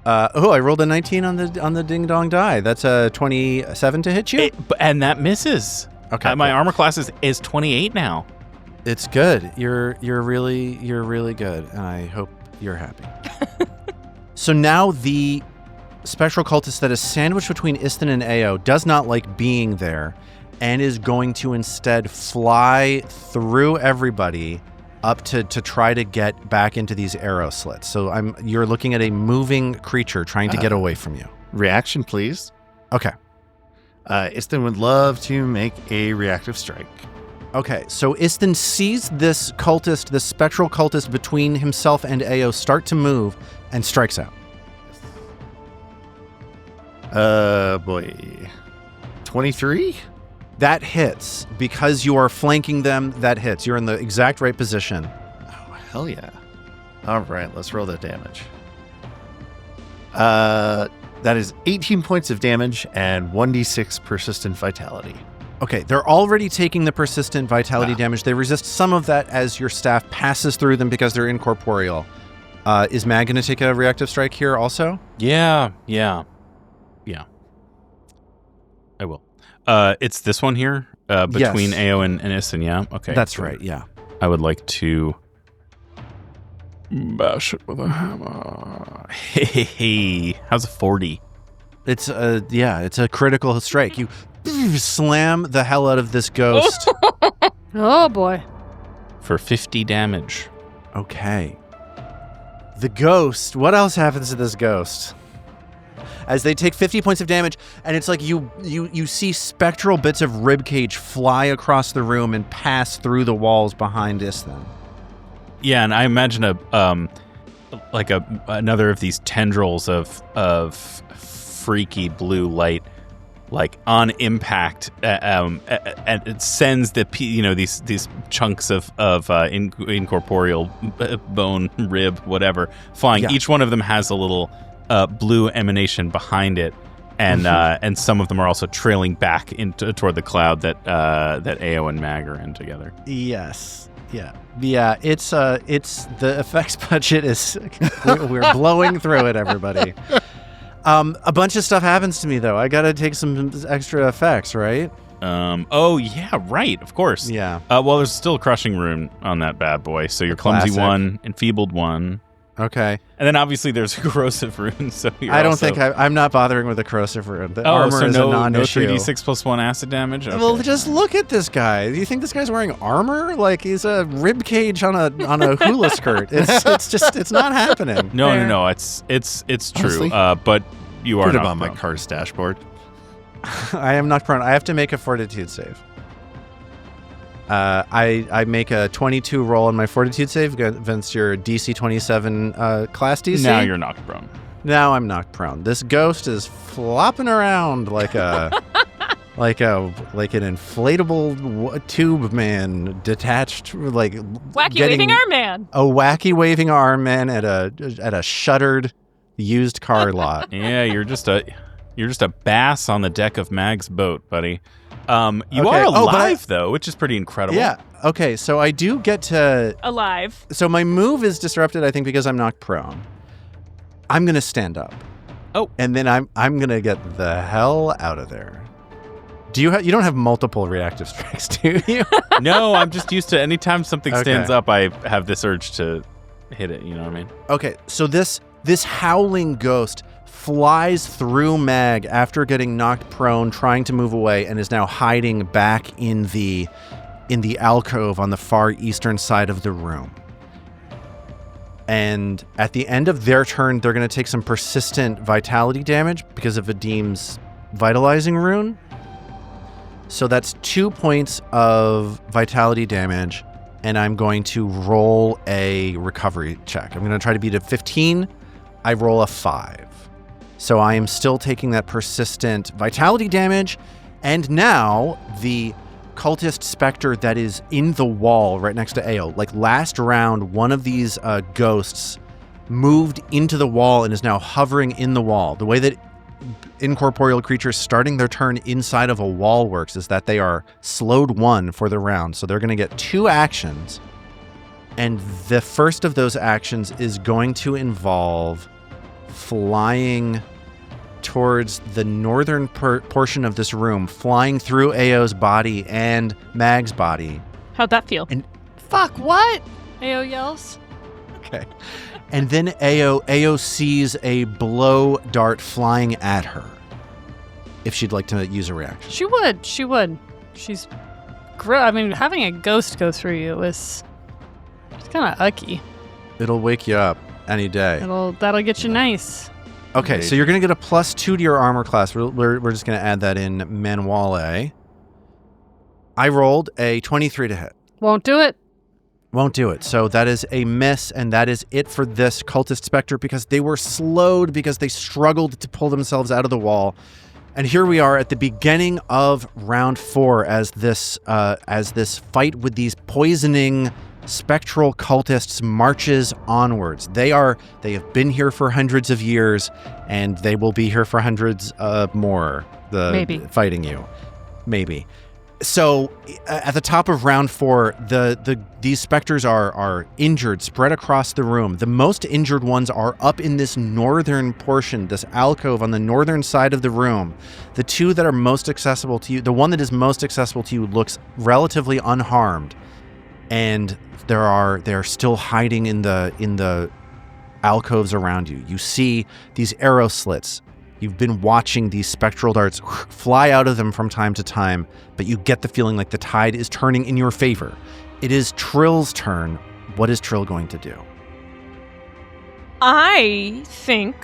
I rolled a 19 on the ding dong die. That's a 27 to hit you. And that misses. Okay, My cool. armor class is 28 now. It's good. You're really good, and I hope you're happy. So now the spectral cultist that is sandwiched between Istin and Ao does not like being there, and is going to instead fly through everybody up to try to get back into these arrow slits. So you're looking at a moving creature trying to get away from you. Reaction, please. Okay. Istin would love to make a reactive strike. Okay, so Istin sees this cultist, this spectral cultist between himself and Ao start to move and strikes out. Boy. 23? That hits. Because you are flanking them, that hits. You're in the exact right position. Oh, hell yeah. All right, let's roll that damage. That is 18 points of damage and 1d6 persistent vitality. Okay, they're already taking the persistent vitality damage. They resist some of that as your staff passes through them because they're incorporeal. Is Mag going to take a reactive strike here also? Yeah. I will. It's this one here between Yes. Ao and Istin, yeah? Okay. That's right, yeah. I would like to bash it with a hammer. Hey. How's a 40? It's a critical strike. You slam the hell out of this ghost. Oh boy. For 50 damage. Okay. The ghost. What else happens to this ghost? As they take 50 points of damage, and it's like you see spectral bits of ribcage fly across the room and pass through the walls behind Istin. Yeah, and I imagine another of these tendrils of freaky blue light, like on impact, and it sends these chunks of incorporeal bone, rib, whatever, flying. Yeah. Each one of them has a little blue emanation behind it, and some of them are also trailing back toward the cloud that Ao and Mag are in together. Yes. Yeah. It's the effects budget is we're blowing through it, everybody. A bunch of stuff happens to me though. I gotta take some extra effects, right? Oh yeah, right. Of course. Yeah. Well, there's still a crushing rune on that bad boy, so you're clumsy classic. 1, enfeebled 1. Okay. And then obviously there's a corrosive rune, so I don't think I'm not bothering with the corrosive rune. The Oh, armor so is no, a non-issue. no 3d6 plus 1 acid damage? Okay. Well, just look at this guy. Do you think this guy's wearing armor? Like he's a rib cage on a hula skirt. It's not happening. No. It's true. Honestly, But you are Put him not on my prone. car's dashboard. I am not prone. I have to make a fortitude save. I make a 22 roll on my fortitude save against your DC 27 class DC. Now you're knocked prone. Now I'm knocked prone. This ghost is flopping around like an inflatable tube man detached, like Wacky getting waving arm man. a wacky waving arm man at a shuttered used car lot. Yeah, you're just a bass on the deck of Mag's boat, buddy. You Okay. are Oh, but alive though, which is pretty incredible. Yeah. Okay. So I do get to. Alive. So my move is disrupted, I think, because I'm knocked prone. I'm gonna stand up. Oh. And then I'm gonna get the hell out of there. You don't have multiple reactive strikes, do you? No, I'm just used to anytime something stands Okay. up, I have this urge to hit it. You know what I mean? Okay. So this howling ghost flies through Mag after getting knocked prone, trying to move away, and is now hiding back in the alcove on the far eastern side of the room. And at the end of their turn, they're going to take some persistent vitality damage because of Adim's vitalizing rune. So that's 2 points of vitality damage, and I'm going to roll a recovery check. I'm going to try to beat a 15. I roll a 5. So I am still taking that persistent vitality damage, and now the cultist specter that is in the wall right next to Ao. Like last round, one of these ghosts moved into the wall and is now hovering in the wall. The way that incorporeal creatures starting their turn inside of a wall works is that they are slowed 1 for the round. So they're going to get 2 actions. And the first of those actions is going to involve flying towards the northern portion of this room, flying through Ao's body and Mag's body. How'd that feel? And Fuck, what? Ao yells. okay. And then Ao sees a blow dart flying at her. If she'd like to use a reaction. She would. She's I mean, having a ghost go through you is it's kind of ucky. It'll wake you up any day. That'll get you nice. Okay, so you're going to get a +2 to your armor class. We're just going to add that in manuale. I rolled a 23 to hit. Won't do it. Won't do it. So that is a miss, and that is it for this cultist specter because they were slowed because they struggled to pull themselves out of the wall. And here we are at the beginning of round 4 as this fight with these poisoning spectral cultists marches onwards. They have been here for hundreds of years, and they will be here for hundreds more. Maybe fighting you, maybe. So at the top of round 4, these specters are injured, spread across the room. The most injured ones are up in this northern portion, this alcove on the northern side of the room. The 2 that are most accessible to you, the one that is most accessible to you looks relatively unharmed. And they are still hiding in the alcoves around you. You see these arrow slits. You've been watching these spectral darts fly out of them from time to time, but you get the feeling like the tide is turning in your favor. It is Trill's turn. What is Trill going to do? I think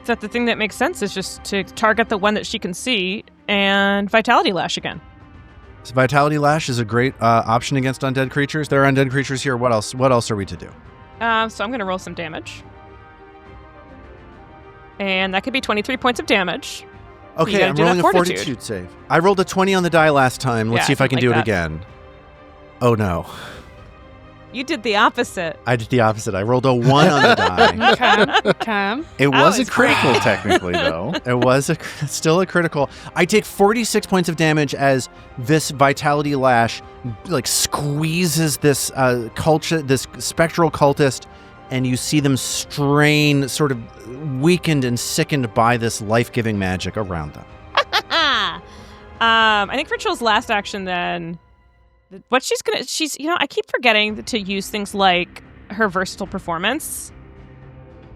that the thing that makes sense is just to target the one that she can see and Vitality Lash again. So Vitality Lash is a great option against undead creatures. There are undead creatures here. What else are we to do? So I'm going to roll some damage. And that could be 23 points of damage. Okay, I'm rolling a fortitude save. I rolled a 20 on the die last time. Let's see if I can do it again. Oh, no. You did the opposite. I did the opposite. I rolled a 1 on the die. Okay. It was a critical, technically, though. It was still a critical. I take 46 points of damage as this Vitality Lash squeezes this this spectral cultist, and you see them strain, sort of weakened and sickened by this life-giving magic around them. I think for Trill's last action, then, what I keep forgetting to use things like her versatile performance.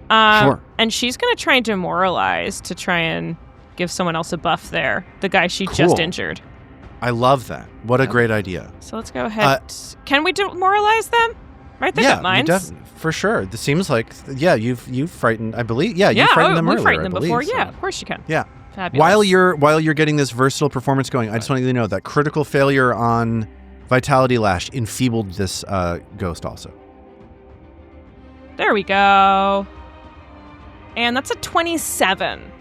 Sure. And she's going to try and demoralize to try and give someone else a buff there. The guy she just injured. I love that. What a great idea. So let's go ahead. Can we demoralize them? Right, they got mines. For sure. This seems like, you've frightened, I believe. Yeah, you frightened them earlier. We frightened them before. So. Yeah, of course you can. Yeah. Fabulous. While you're getting this versatile performance going, I just want you to know that critical failure on Vitality Lash enfeebled this ghost also. There we go. And that's a 27.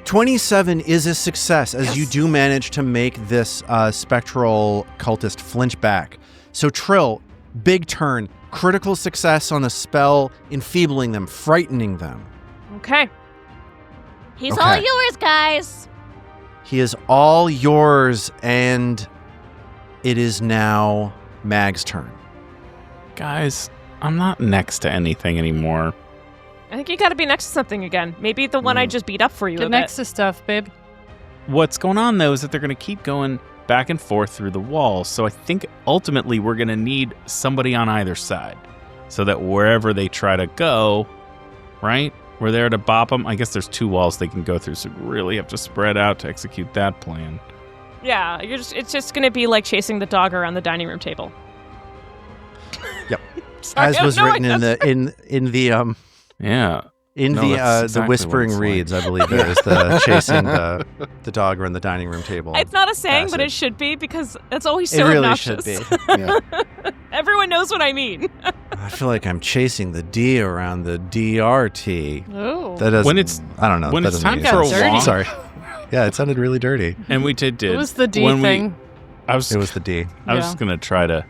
27 is a success, as you do manage to make this spectral cultist flinch back. So Trill, big turn, critical success on a spell, enfeebling them, frightening them. Okay. He's all yours, guys. He is all yours, and it is now Mag's turn. Guys, I'm not next to anything anymore. I think you got to be next to something again. Maybe the one I just beat up for you. Get next to stuff, babe. What's going on, though, is that they're going to keep going back and forth through the walls. So I think ultimately we're going to need somebody on either side so that wherever they try to go, right, we're there to bop them. I guess there's 2 walls they can go through, so we really have to spread out to execute that plan. Yeah, it's just going to be like chasing the dog around the dining room table. Yep. Sorry, as was written in the exactly Whispering what it's Reeds, I believe there is the chasing the dog around the dining room table. It's not a saying, but it passage. should be because it's always It so really obnoxious. should be. Yeah. Everyone knows what I mean. I feel like I'm chasing the D around the DRT. Oh. That doesn't. When it's- I don't know. when that it's doesn't time make for a sense. walk- Sorry. Yeah, it sounded really dirty. And we did. It was the D when thing. I was It was the D. I was gonna try to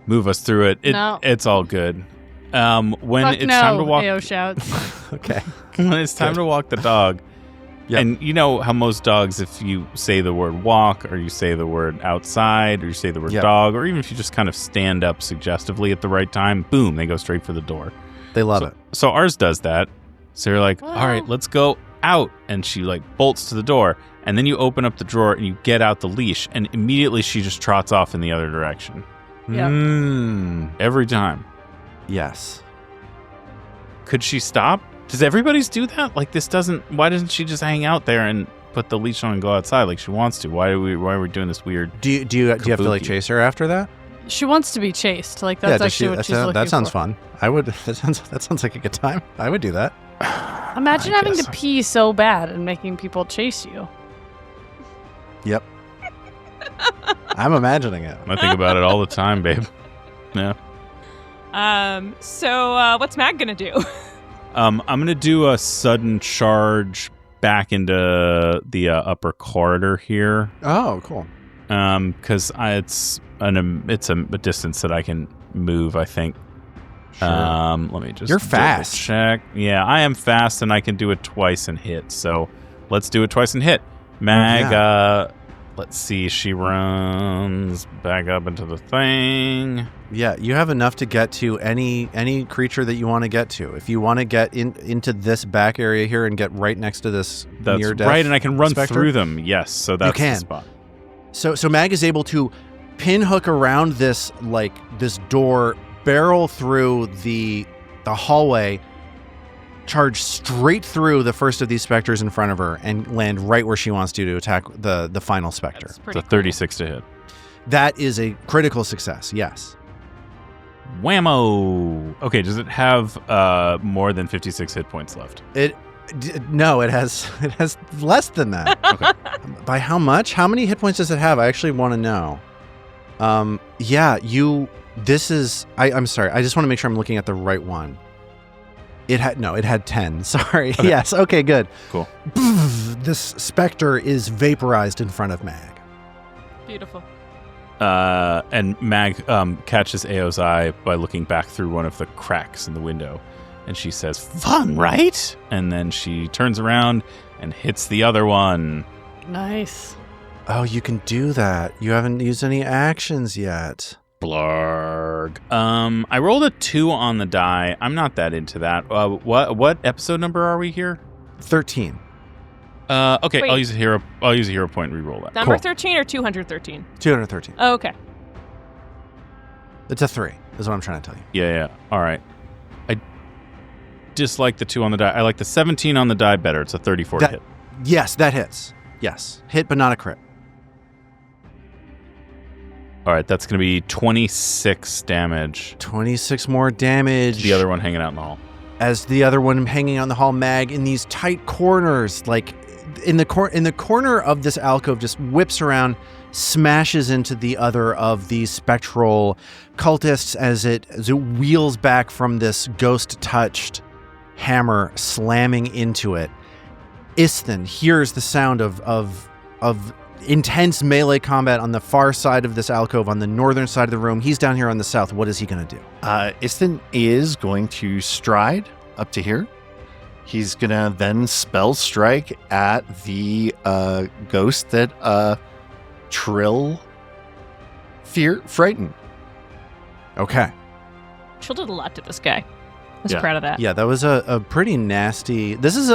move us through it. No. It's all good. When Fuck it's no, time to walk, AO shouts. Okay. when it's time to walk the dog, Yep. and you know how most dogs, if you say the word walk, or you say the word outside, or you say the word Yep. dog, or even if you just kind of stand up suggestively at the right time, boom, they go straight for the door. They love it. So ours does that. So you're like, Wow. all right, let's go out. And she like bolts to the door. And then you open up the drawer and you get out the leash. And immediately she just trots off in the other direction. Yep. Every time. Yes. Could she stop? Does everybody's do that? Like this doesn't, why doesn't she just hang out there and put the leash on and go outside like she wants to? Why are we doing this weird? Do you have to like Kabuki. chase her after that? She wants to be chased. Like that's does actually what she's looking that sounds for. fun. I would. That sounds like a good time. I would do that. Imagine I having guess. to pee so bad and making people chase you. Yep. I'm imagining it. I think about it all the time, babe. Yeah. So what's Mag gonna do? I'm going to do a sudden charge back into the upper corridor here. Oh, cool. Because it's a distance that I can move, I think. Sure. Let me just You're fast. check. Yeah, I am fast, and I can do it twice and hit. So let's do it twice and hit. Mag, let's see. She runs back up into the thing. Yeah, you have enough to get to any creature that you want to get to. If you want to get into this back area here and get right next to this That's near death right, and I can run specter, through them. Yes, so that's can. the spot. So Mag is able to pinhook around this door, barrel through the hallway, charge straight through the first of these specters in front of her, and land right where she wants to attack the final specter. That's It's pretty a 36 to hit. That is a critical success. Yes. Whammo! Okay, does it have more than 56 hit points left? No, it has less than that. Okay. By how much? How many hit points does it have? I actually want to know. This is. I'm sorry. I just want to make sure I'm looking at the right one. It had 10. Sorry. Okay. Yes. Okay. Good. Cool. This specter is vaporized in front of Mag. beautiful. And Mag catches Ao's eye by looking back through one of the cracks in the window. And she says, "Fun, right?" And then she turns around and hits the other one. Nice. Oh, you can do that. You haven't used any actions yet. Blarg. I rolled a 2 on the die. I'm not that into that. What episode number are we here? 13. Okay, Wait. I'll use a hero point and re-roll that. Number Cool. 13 or 213? 213. Oh, okay. It's a 3, is what I'm trying to tell you. Yeah. All right. I dislike the 2 on the die. I like the 17 on the die better. It's a 34 That- hit. Yes, that hits. Yes. Hit, but not a crit. All right, that's going to be 26 damage. 26 more damage. The other one hanging out in the hall. As the other one hanging out in the hall, Mag, in these tight corners, like in the corner of this alcove, just whips around, smashes into the other of these spectral cultists as it wheels back from this ghost-touched hammer, slamming into it. Isthan hears the sound of intense melee combat on the far side of this alcove, on the northern side of the room. He's down here on the south. What is he going to do? Isthan is going to stride up to here. He's going to then spell strike at the ghost that Trill frightened. Okay. Chill did a lot to this guy. I was Yeah. proud of that. Yeah, that was a pretty nasty. This is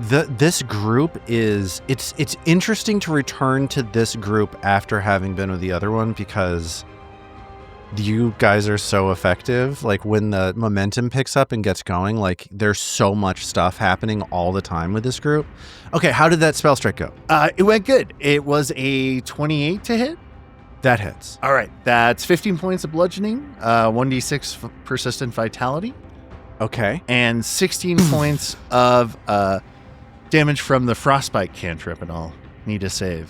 this group is it's interesting to return to this group after having been with the other one, because you guys are so effective. Like when the momentum picks up and gets going, like there's so much stuff happening all the time with this group. Okay, how did that spell strike go? It went good. It was a 28 to hit. That hits. All right. That's 15 points of bludgeoning, 1d6 persistent vitality, Okay. and 16 points of damage from the frostbite cantrip, and I'll need a save.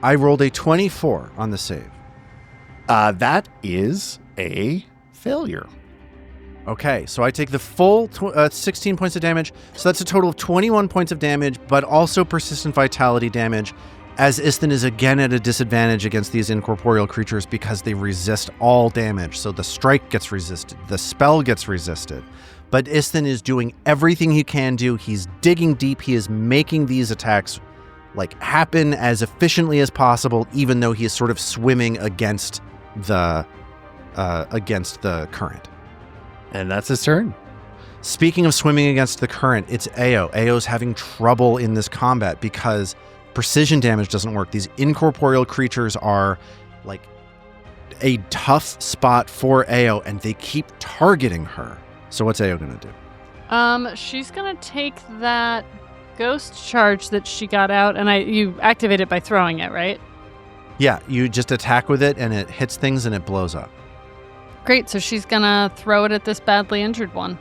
I rolled a 24 on the save. That is a failure. Okay, so I take the full 16 points of damage. So that's a total of 21 points of damage, but also persistent vitality damage, as Istin is again at a disadvantage against these incorporeal creatures because they resist all damage. So the strike gets resisted, the spell gets resisted. But Istin is doing everything he can do. He's digging deep. He is making these attacks happen as efficiently as possible, even though he is sort of swimming against the current. And that's his turn. Speaking of swimming against the current, it's Ao. Ao's having trouble in this combat because precision damage doesn't work. These incorporeal creatures are a tough spot for Ao, and they keep targeting her. So what's Ao going to do? She's gonna take that ghost charge that she got out, and you activate it by throwing it, right? Yeah, you just attack with it, and it hits things, and it blows up. Great, so she's gonna throw it at this badly injured one.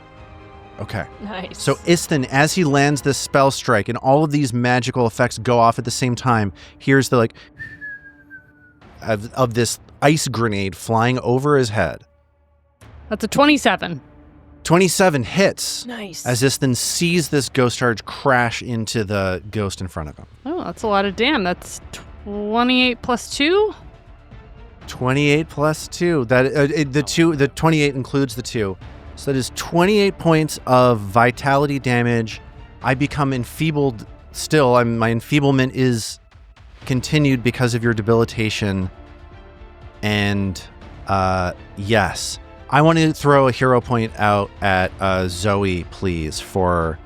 Okay. Nice. So Istin, as he lands this spell strike, and all of these magical effects go off at the same time, here's the of this ice grenade flying over his head. That's a 27. 27 hits. Nice. As Istin sees this ghost charge crash into the ghost in front of him. Oh, that's a lot of damn. That's 28 plus 2? 28 plus 2. The 28 includes the 2. So that is 28 points of vitality damage. I become enfeebled still. My enfeeblement is continued because of your debilitation. And yes, I want to throw a hero point out at Zoe, please, for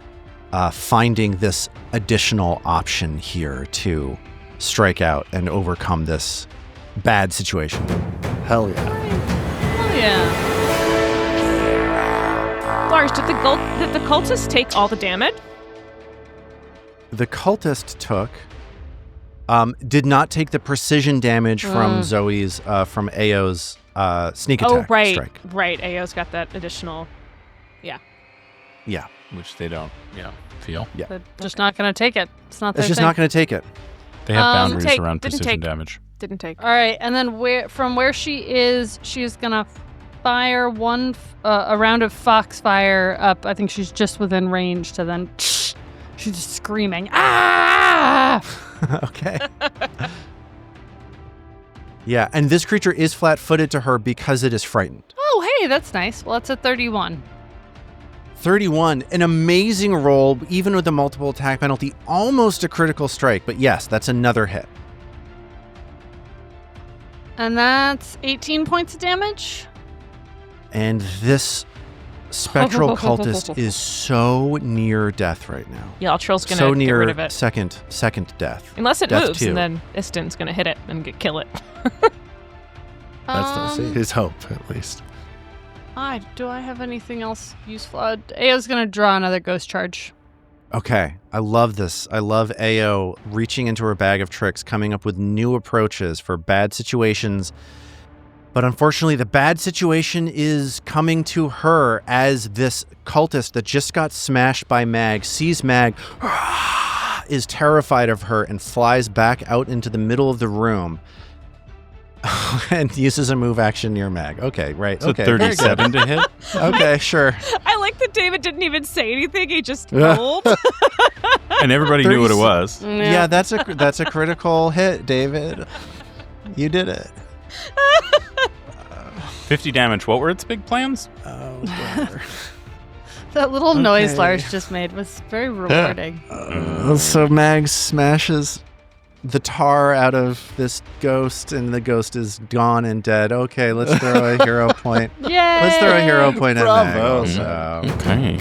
finding this additional option here to strike out and overcome this bad situation. Hell yeah. Oh, yeah. Lars, did the cultists take all the damage? The cultist did not take the precision damage from Zoe's, from Ao's sneak attack strike. Right. Ao's got that additional, Yeah. Which they don't, feel. Yeah. They're just not going to take it. It's not their It's just thing. not going to take it. They have boundaries take- around didn't precision take- damage. Didn't take. All right, and then from where she is going to fire a round of foxfire up. I think she's just within range to then she's just screaming, ah! Okay. Yeah, and this creature is flat-footed to her because it is frightened. Oh, hey, that's nice. Well, that's a 31. 31, an amazing roll, even with the multiple attack penalty, almost a critical strike, but yes, that's another hit. And that's 18 points of damage. And this spectral cultist is so near death right now. Yeah, Trill's gonna So get near rid of it. second death. Unless it Death moves, 2. and then Istin's gonna hit it and kill it. That's his hope, at least. Do I have anything else useful? Ao's going to draw another ghost charge. Okay, I love this. I love Ao reaching into her bag of tricks, coming up with new approaches for bad situations. But unfortunately, the bad situation is coming to her as this cultist that just got smashed by Mag sees Mag, is terrified of her, and flies back out into the middle of the room and uses a move action near Mag. Okay, right. So okay, 37 to hit. Okay, sure. I like that David didn't even say anything. He just rolled. And everybody knew what it was. Yeah, that's a critical hit, David. You did it. 50 damage. What were its big plans? Oh, brother. That little noise Okay. Lars just made was very rewarding. So Mag smashes the tar out of this ghost, and the ghost is gone and dead. Okay, let's throw a hero point. Yay! Let's throw a hero point at Mag. Bravo. Also. Okay.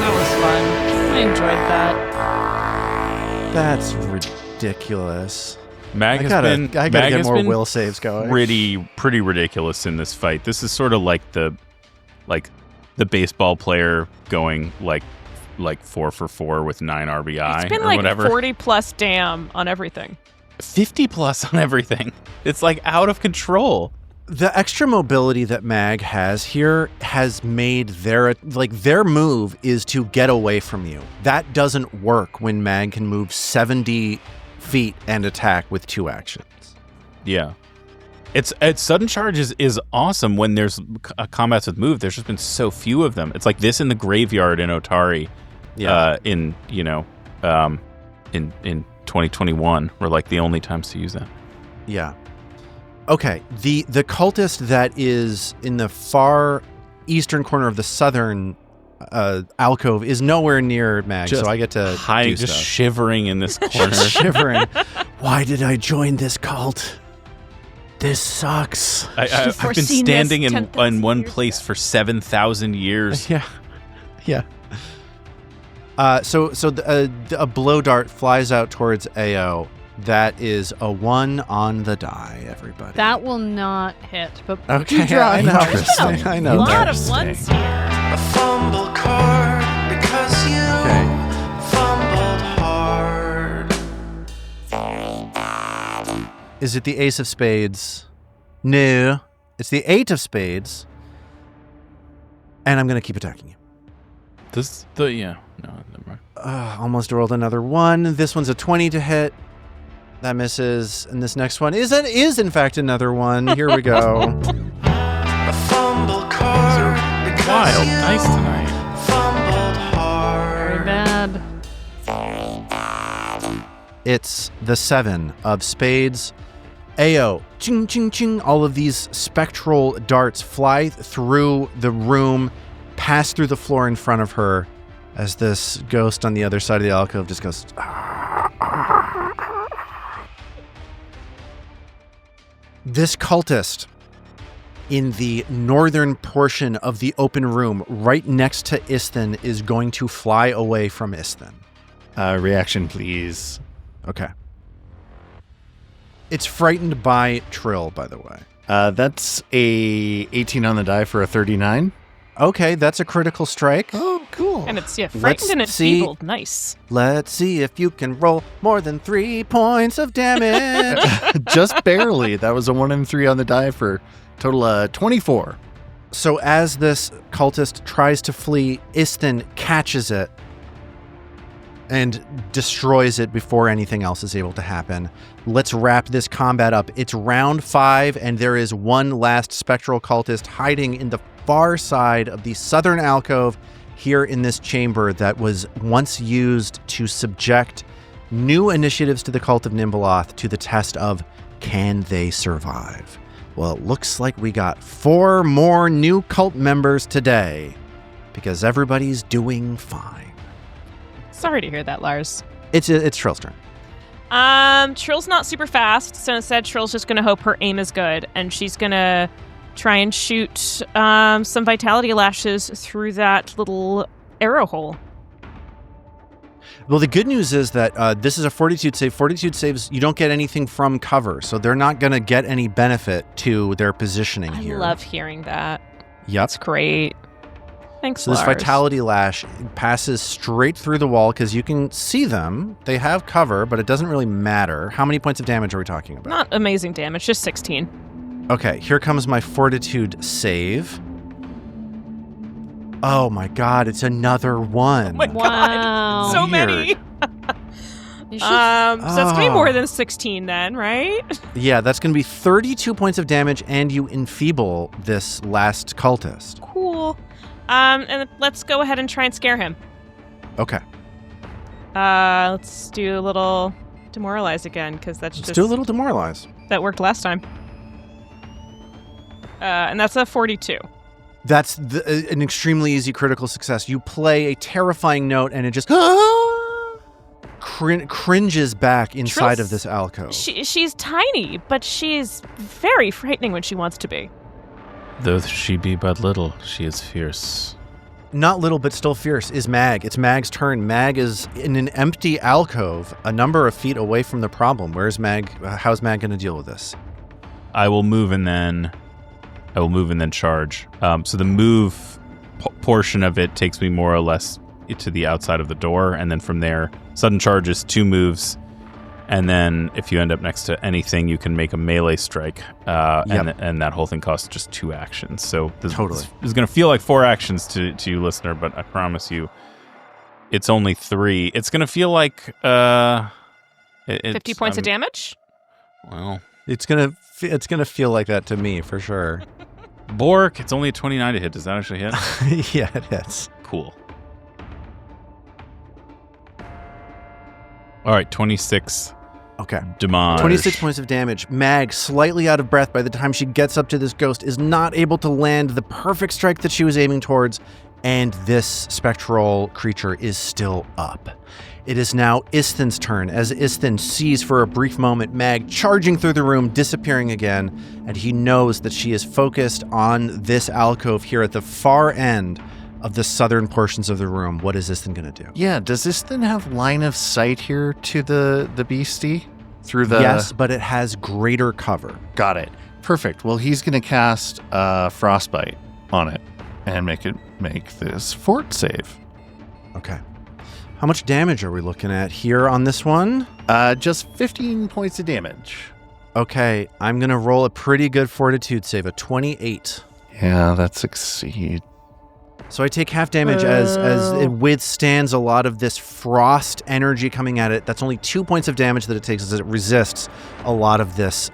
That was fun. I enjoyed that. That's ridiculous. Mag I has gotta been get more will saves going. pretty ridiculous in this fight. This is sort of like the baseball player going like 4 for 4 with 9 RBI It's been or like whatever. 40 plus damn on everything. 50 plus on everything. It's like out of control. The extra mobility that Mag has here has made their move is to get away from you. That doesn't work when Mag can move 70 feet and attack with 2 actions. Yeah. It's sudden charge is awesome when there's combats with move. There's just been so few of them. It's like this in the graveyard in Otari. Yeah. In 2021 were like the only times to use that. Yeah. Okay, the cultist that is in the far eastern corner of the southern alcove is nowhere near Mag, so I get to do stuff. Shivering in this corner. Shivering. Why did I join this cult? This sucks. I've been standing in one place for 7,000 years. Yeah. So a blow dart flies out towards AO. That is a 1 on the die, everybody. That will not hit, but okay, draw. I know. Interesting. I know. A lot of ones here. A fumble card because you fumbled hard. Is it the ace of spades? No. It's the 8 of spades. And I'm going to keep attacking you. No, never mind. Almost rolled another 1. This one's a 20 to hit. That misses. And this next one is in fact another 1. Here we go. A fumble card because Wild you dice tonight. fumbled hard. Very bad. It's the 7 of spades. AO, ching, ching, ching. All of these spectral darts fly through the room, pass through the floor in front of her as this ghost on the other side of the alcove just goes... This cultist in the northern portion of the open room right next to Isthin is going to fly away from Isthin. Reaction, please. Okay. It's frightened by Trill, by the way. That's a 18 on the die for a 39. Okay, that's a critical strike. Oh, cool. And it's frightened and enfeebled. Nice. Let's see if you can roll more than 3 points of damage. Just barely. That was a 1 and 3 on the die for total 24. So as this cultist tries to flee, Isthin catches it and destroys it before anything else is able to happen. Let's wrap this combat up. It's round 5, and there is one last spectral cultist hiding in the far side of the southern alcove here in this chamber that was once used to subject new initiatives to the cult of Nimbleoth to the test of, can they survive? Well, it looks like we got 4 more new cult members today because everybody's doing fine. Sorry to hear that, Lars. It's Trill's turn. Trill's not super fast, so instead Trill's just going to hope her aim is good, and she's going to try and shoot some vitality lashes through that little arrow hole. Well, the good news is that this is a fortitude save. Fortitude saves, you don't get anything from cover, so they're not going to get any benefit to their positioning here. I love hearing that. Yep. That's great. Thanks, So this Lars. vitality lash passes straight through the wall because you can see them. They have cover, but it doesn't really matter. How many points of damage are we talking about? Not amazing damage, just 16. Okay, here comes my fortitude save. Oh my god, it's another 1. Oh my Wow. god, so many. You should- So that's gonna be more than 16 then, right? Yeah, that's going to be 32 points of damage, and you enfeeble this last cultist. Cool. And let's go ahead and try and scare him. Okay. Let's do a little demoralize again, because that's Let's just do a little demoralize. that worked last time. And that's a 42. That's an extremely easy critical success. You play a terrifying note, and it just cringes back inside Trill's- of this alcove. She's tiny, but she's very frightening when she wants to be. Though she be but little, she is fierce. Not little, but still fierce, is Mag. It's Mag's turn. Mag is in an empty alcove, a number of feet away from the problem. Where's Mag? How's Mag going to deal with this? I will move and then charge. So the move portion of it takes me more or less to the outside of the door, and then from there, sudden charge is 2 moves, And then if you end up next to anything, you can make a melee strike, and that whole thing costs just 2 actions. So this is going to feel like 4 actions to you, listener, but I promise you, it's only 3. It's going to feel like 50 points of damage. Well, it's gonna feel like that to me for sure. Bork, it's only a 29 to hit. Does that actually hit? Yeah, it hits. Cool. All right, 26. Okay. Damage. 26 points of damage. Mag, slightly out of breath by the time she gets up to this ghost, is not able to land the perfect strike that she was aiming towards, and this spectral creature is still up. It is now Isthin's turn, as Isthin sees for a brief moment Mag charging through the room, disappearing again, and he knows that she is focused on this alcove here at the far end of the southern portions of the room. What is Isthin going to do? Yeah, does Isthin have line of sight here to the beastie? Through the... Yes, but it has greater cover. Got it. Perfect. Well, he's going to cast Frostbite on it and make this fort save. Okay. How much damage are we looking at here on this one? Just 15 points of damage. Okay, I'm going to roll a pretty good fortitude save, a 28. Yeah, that succeeds. So I take half damage as it withstands a lot of this frost energy coming at it. That's only 2 points of damage that it takes as it resists a lot of this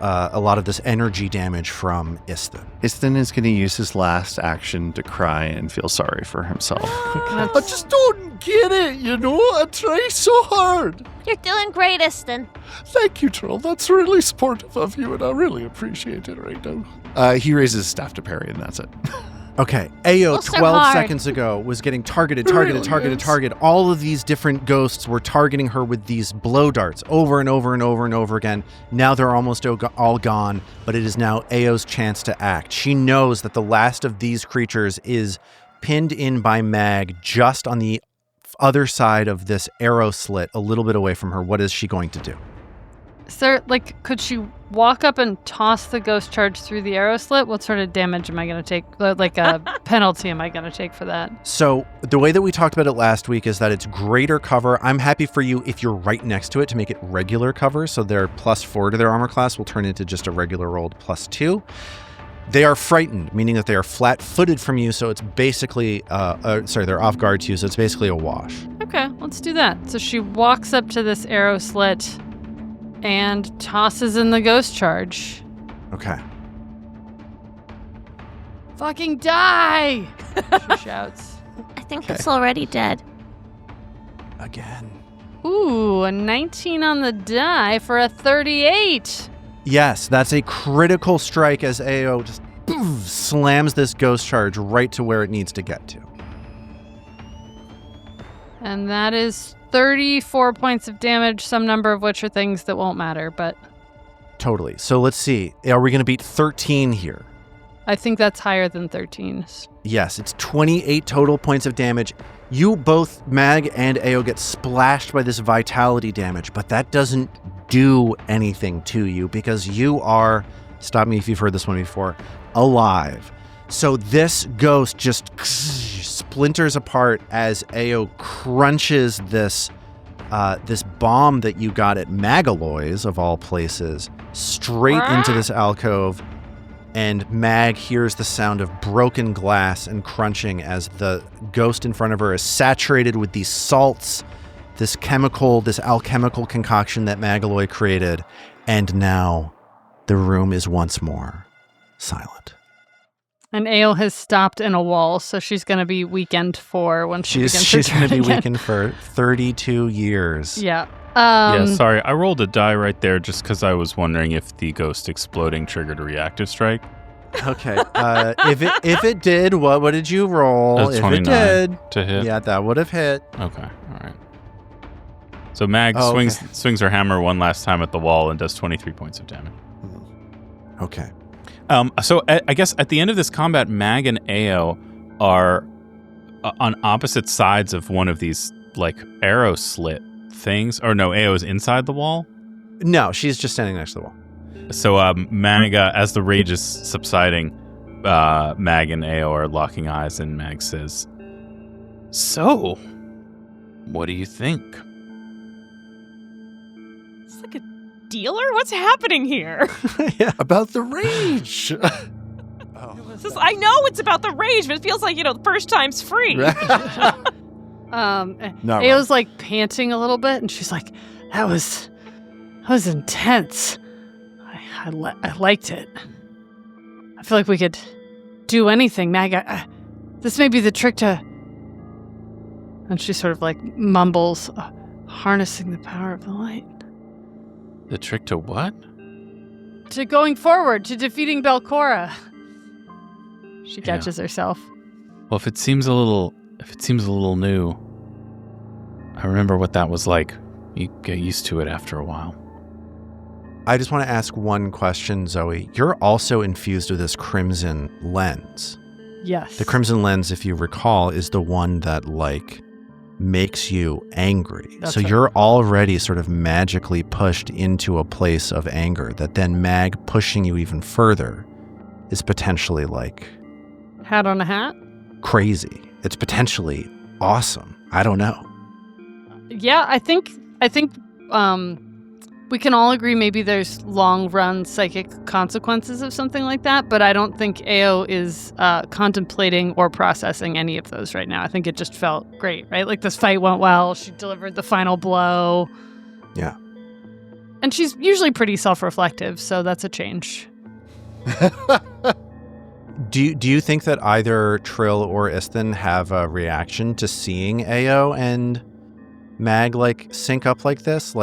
energy damage from Isthin. Isthin is going to use his last action to cry and feel sorry for himself. I just don't get it, you know? I try so hard. You're doing great, Isthin. Thank you, Troll. That's really supportive of you, and I really appreciate it right now. He raises his staff to parry, and that's it. Okay, Ao Those are 12 hard. seconds ago was getting targeted. All of these different ghosts were targeting her with these blow darts over and over and over and over again. Now they're almost all gone, but it is now Ao's chance to act. She knows that the last of these creatures is pinned in by Mag just on the other side of this arrow slit, a little bit away from her. What is she going to do? Sir, could she walk up and toss the ghost charge through the arrow slit? What sort of damage am I going to take? Like a penalty am I going to take for that? So the way that we talked about it last week is that it's greater cover. I'm happy for you if you're right next to it to make it regular cover. So their +4 to their armor class will turn into just a regular rolled +2. They are frightened, meaning that they are flat-footed from you. So it's basically, they're off guard to you. So it's basically a wash. Okay, let's do that. So she walks up to this arrow slit and tosses in the ghost charge. Okay. Fucking die! She shouts. I think it's already dead. Again. Ooh, a 19 on the die for a 38. Yes, that's a critical strike as Ao just slams this ghost charge right to where it needs to get to. And that is 34 points of damage, some number of which are things that won't matter, but... Totally. So let's see. Are we going to beat 13 here? I think that's higher than 13. Yes, it's 28 total points of damage. You both, Mag and Ao, get splashed by this vitality damage, but that doesn't do anything to you because you are, stop me if you've heard this one before, alive. So this ghost just splinters apart as Ao crunches this bomb that you got at Magaloy's, of all places, straight into this alcove. And Mag hears the sound of broken glass and crunching as the ghost in front of her is saturated with these salts, this alchemical concoction that Magaloy created. And now the room is once more silent. And Ale has stopped in a wall, so she's going to be weakened for when she begins She's going going to be again. weakened for 32 years. Yeah. Yeah, sorry. I rolled a die right there just because I was wondering if the ghost exploding triggered a reactive strike. Okay. If it did, what did you roll? That's If 29 it did, to hit. yeah, that would have hit. Okay. All right. So Mag swings her hammer one last time at the wall and does 23 points of damage. Okay. So I guess at the end of this combat, Mag and Ao are on opposite sides of one of these like arrow slit things. Or no, Ao is inside the wall. No, she's just standing next to the wall. So Mag, as the rage is subsiding, Mag and Ao are locking eyes, and Mag says, "So, what do you think?" It's like a dealer? What's happening here? About the rage. I know it's about the rage, but it feels like, the first time's free. Ao's like panting a little bit, and she's like, that was intense. I liked it. I feel like we could do anything, Mag. This may be the trick to... And she sort of like mumbles, harnessing the power of the light. The trick to what? To going forward, to defeating Belcora. She catches herself. Well, if it seems a little new, I remember what that was like. You get used to it after a while. I just want to ask one question, Zoe. You're also infused with this crimson lens. Yes. The crimson lens, if you recall, is the one that makes you angry. That's so right. You're already sort of magically pushed into a place of anger that then Mag pushing you even further is potentially hat on a hat? Crazy. It's potentially awesome. I don't know. Yeah, I think we can all agree maybe there's long-run psychic consequences of something like that, but I don't think Ao is contemplating or processing any of those right now. I think it just felt great, right? Like this fight went well. She delivered the final blow. Yeah. And she's usually pretty self-reflective, so that's a change. Do you think that either Trill or Istin have a reaction to seeing Ao and Mag sync up like this?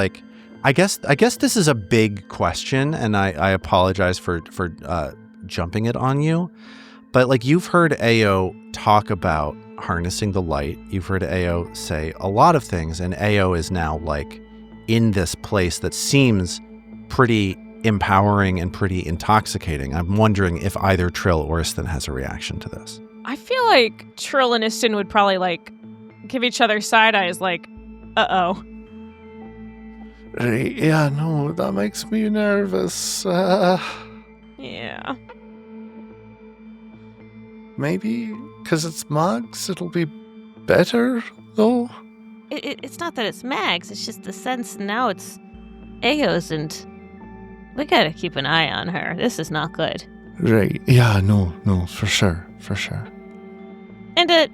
I guess this is a big question, and I apologize for jumping it on you. But you've heard Ao talk about harnessing the light. You've heard Ao say a lot of things, and Ao is now in this place that seems pretty empowering and pretty intoxicating. I'm wondering if either Trill or Istin has a reaction to this. I feel like Trill and Istin would probably give each other side eyes uh-oh. Right, yeah, no, that makes me nervous. Yeah. Maybe because it's Mags, it'll be better, though. It's not that it's Mag's, it's just the sense now it's Ao's, and we gotta keep an eye on her. This is not good. Right, yeah, no, for sure. And, hey,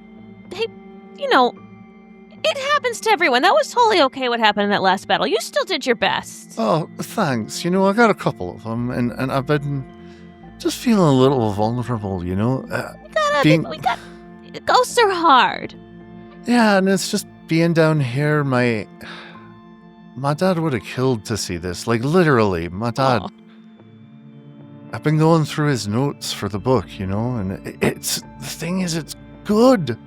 it happens to everyone. That was totally okay what happened in that last battle. You still did your best. Oh, thanks. I got a couple of them, and I've been just feeling a little vulnerable, Ghosts are hard. Yeah, and it's just being down here, my dad would have killed to see this. Literally, my dad. Oh. I've been going through his notes for the book, and the thing is, it's good.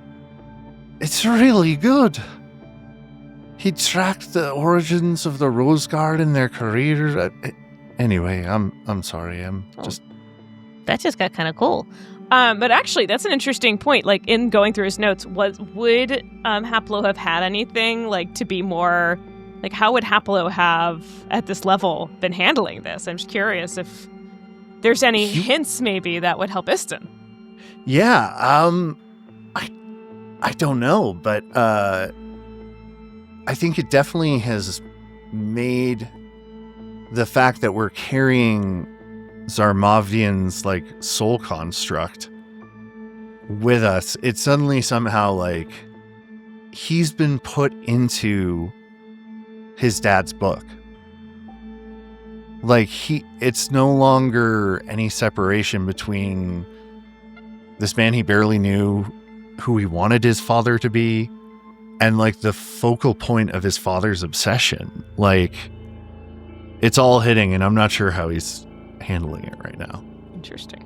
It's really good. He tracked the origins of the Rose Guard and their career. Anyway, I'm sorry. That just got kind of cool. But actually, that's an interesting point. In going through his notes, would Haplo have had anything to be more how would Haplo have at this level been handling this? I'm just curious if there's any hints maybe that would help Istin. Yeah, I don't know, but I think it definitely has made the fact that we're carrying Zarmavian's soul construct with us. It's suddenly somehow he's been put into his dad's book. It's no longer any separation between this man he barely knew, who he wanted his father to be, and the focal point of his father's obsession. It's all hitting, and I'm not sure how he's handling it right now. Interesting.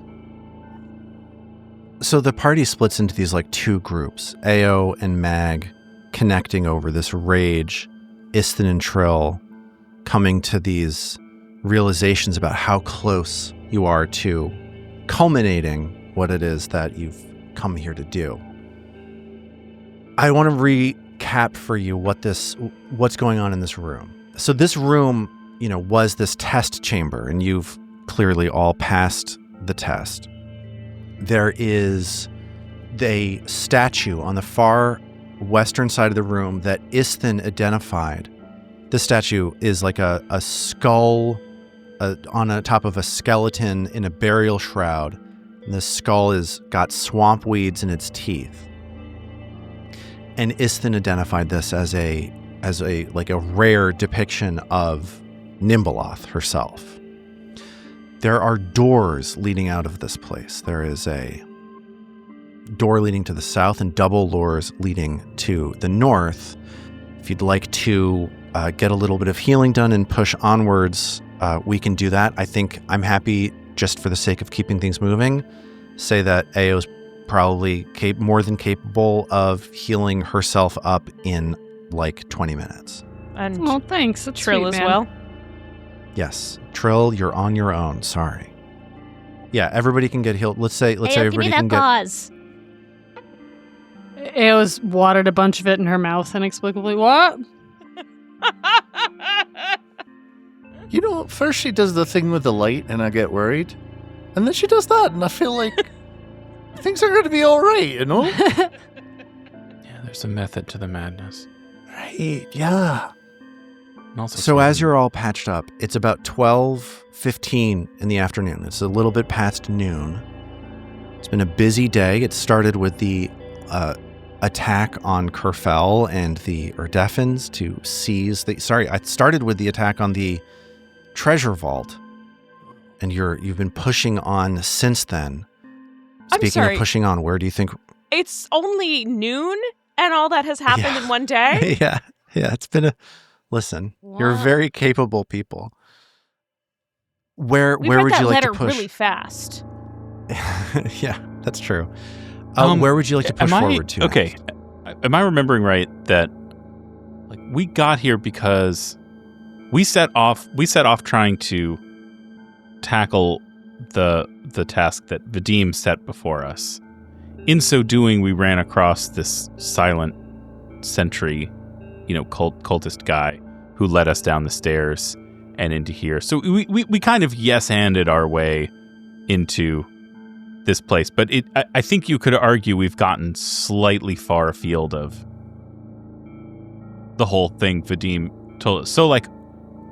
So the party splits into these two groups, Ao and Mag connecting over this rage, Istin and Trill coming to these realizations about how close you are to culminating what it is that you've come here to do. I want to recap for you what's going on in this room. So this room, was this test chamber, and you've clearly all passed the test. There is a statue on the far western side of the room that Istin identified This statue is like a skull on the top of a skeleton in a burial shroud. And the skull is got swamp weeds in its teeth. And Istin identified this as a rare depiction of Nimbleoth herself. There are doors leading out of this place. There is a door leading to the south and double doors leading to the north. If you'd like to get a little bit of healing done and push onwards, we can do that. I think I'm happy, just for the sake of keeping things moving, say that Ao's probably more than capable of healing herself up in like 20 minutes. And Well, thanks. That's Trill sweet, as man. well. Yes. Trill, you're on your own. Sorry. Yeah, everybody can get healed. Let's say Ayo, give everybody me that can get... gauze. Ao's watered a bunch of it in her mouth inexplicably. What? You know, first she does the thing with the light and I get worried. And then she does that and I feel like things are going to be all right, you know? Yeah, there's a method to the madness. Right, yeah. And also So as you're all patched up, it's about 12:15 in the afternoon. It's a little bit past noon. It's been a busy day. It started with the attack on Kerfell and the Urdeffins to seize the... Sorry, I started with the attack on the treasure vault. And you've been pushing on since then. I'm Speaking sorry. of pushing on, where do you think... It's only noon and all that has happened Yeah. in one day? yeah, it's been a... Listen, you're Wow. very capable people. Where We would read you that like letter to push? really fast. Yeah, that's true. Um, where would you like to push forward to? Okay, am I remembering right that like we got here because we set off trying to tackle the task that Vadim set before us. In so doing, we ran across this silent sentry, cultist guy who led us down the stairs and into here. So we kind of yes-handed our way into this place, but I think you could argue we've gotten slightly far afield of the whole thing Vadim told us. So, like,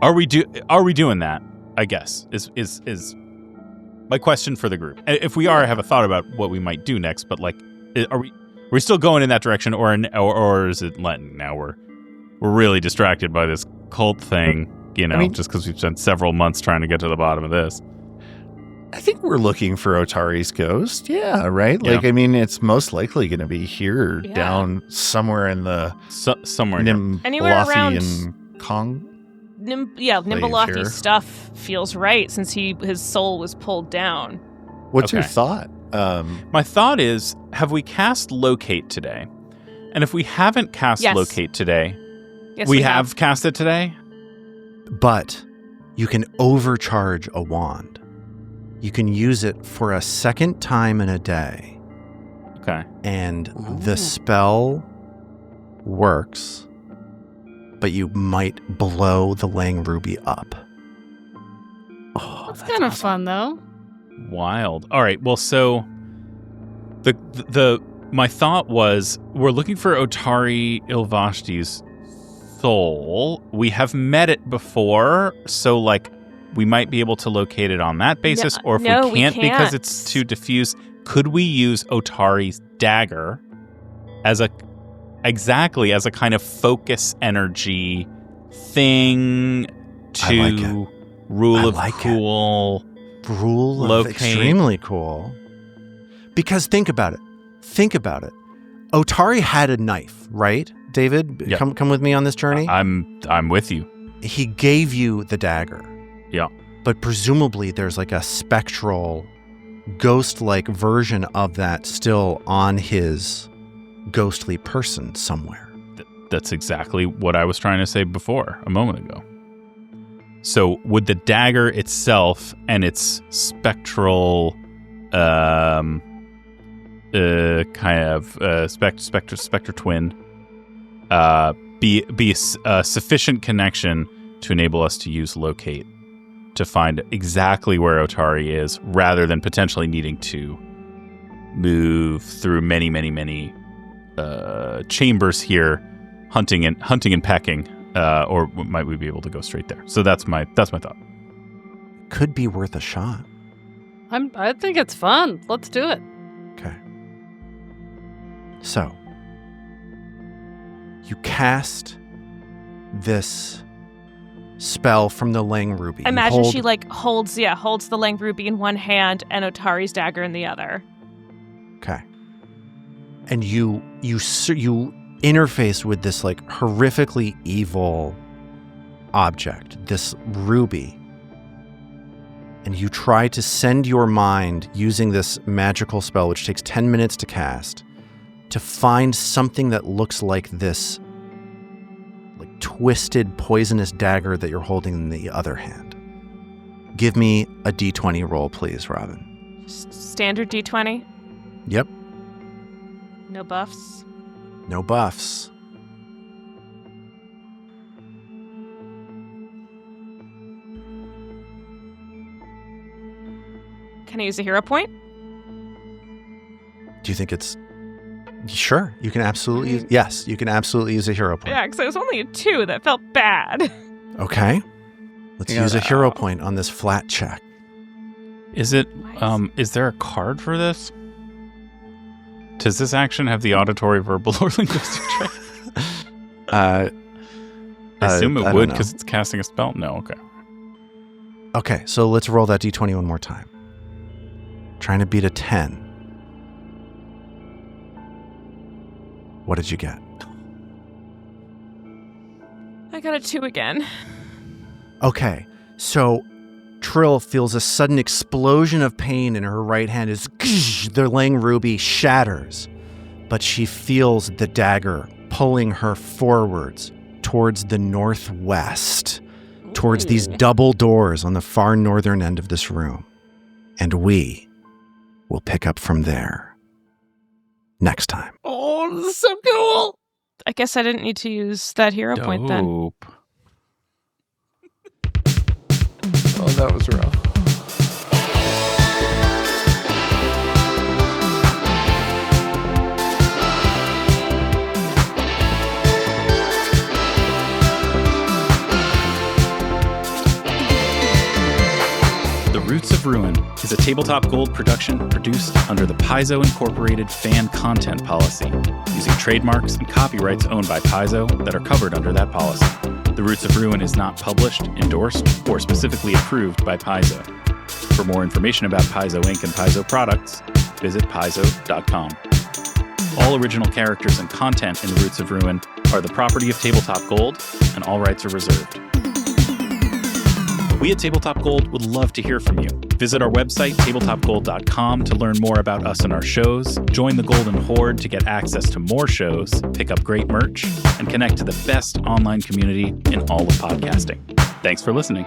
are we doing that? I guess is my question for the group. If we are, I have a thought about what we might do next. But like, are we still going in that direction, or is it Lenten now? We're really distracted by this cult thing, just because we've spent several months trying to get to the bottom of this. I think we're looking for Otari's ghost. Yeah, right? Yeah. Like, I mean, it's most likely going to be here Yeah. down somewhere in the Somewhere here. Anywhere around- Nimbleothian and Kong. Nimbalothi's here. stuff feels right since his soul was pulled down. What's your Okay. thought? My thought is, have we cast Locate today? And if we haven't cast Yes. Locate today, Yes, we have cast it today? But you can overcharge a wand. You can use it for a second time in a day, Okay. and the spell works, but you might blow the Lange ruby up. Oh, That's kind of fun, though. Wild. All right. Well, so my thought was we're looking for Otari Ilvashti's soul. We have met it before, so like we might be able to locate it on that basis, or if no, we we can't because can't. it's too diffuse, could we use Otari's dagger as a kind of focus energy thing to I like it. rule I of like it. cool? Rule of Locate. extremely cool. Because think about it. Otari had a knife, right? David, Yeah. come with me on this journey. I'm with you. He gave you the dagger. Yeah. But presumably there's like a spectral, ghost-like version of that still on his ghostly person somewhere. That's exactly what I was trying to say before, a moment ago. So would the dagger itself and its spectral spectre twin be a sufficient connection to enable us to use Locate to find exactly where Otari is, rather than potentially needing to move through many chambers here, hunting and pecking or might we be able to go straight there? So that's my thought. Could be worth a shot. I think it's fun. Let's do it. Okay. So, you cast this spell from the Lange ruby. Imagine she holds the Lange ruby in one hand and Otari's dagger in the other. Okay. And you interface with this horrifically evil object, this ruby. And you try to send your mind using this magical spell, which takes 10 minutes to cast, to find something that looks like this twisted, poisonous dagger that you're holding in the other hand. Give me a D20 roll, please, Robin. Standard D20? Yep. No buffs? No buffs. Can I use a hero point? Do you think it's... Sure, you can absolutely... Yes, you can absolutely use a hero point. Yeah, because it was only a 2 that felt bad. Okay. Let's use a hero point on this flat check. Is it... is there a card for this? Does this action have the auditory, verbal, or linguistic trait? I assume it would because it's casting a spell. No, okay. Okay, so let's roll that D20 one more time. Trying to beat a 10. What did you get? I got a 2 again. Okay, so Trill feels a sudden explosion of pain in her right hand as the Lange ruby shatters, but she feels the dagger pulling her forwards towards the northwest, towards these double doors on the far northern end of this room. And we will pick up from there next time. Oh, this is so cool. I guess I didn't need to use that hero point then. Oh, that was rough. The Roots of Ruin is a Tabletop Gold production produced under the Paizo Incorporated fan content policy, using trademarks and copyrights owned by Paizo that are covered under that policy. The Roots of Ruin is not published, endorsed, or specifically approved by Paizo. For more information about Paizo Inc. and Paizo products, visit paizo.com. All original characters and content in The Roots of Ruin are the property of Tabletop Gold, and all rights are reserved. We at Tabletop Gold would love to hear from you. Visit our website, tabletopgold.com, to learn more about us and our shows, join the Golden Horde to get access to more shows, pick up great merch, and connect to the best online community in all of podcasting. Thanks for listening.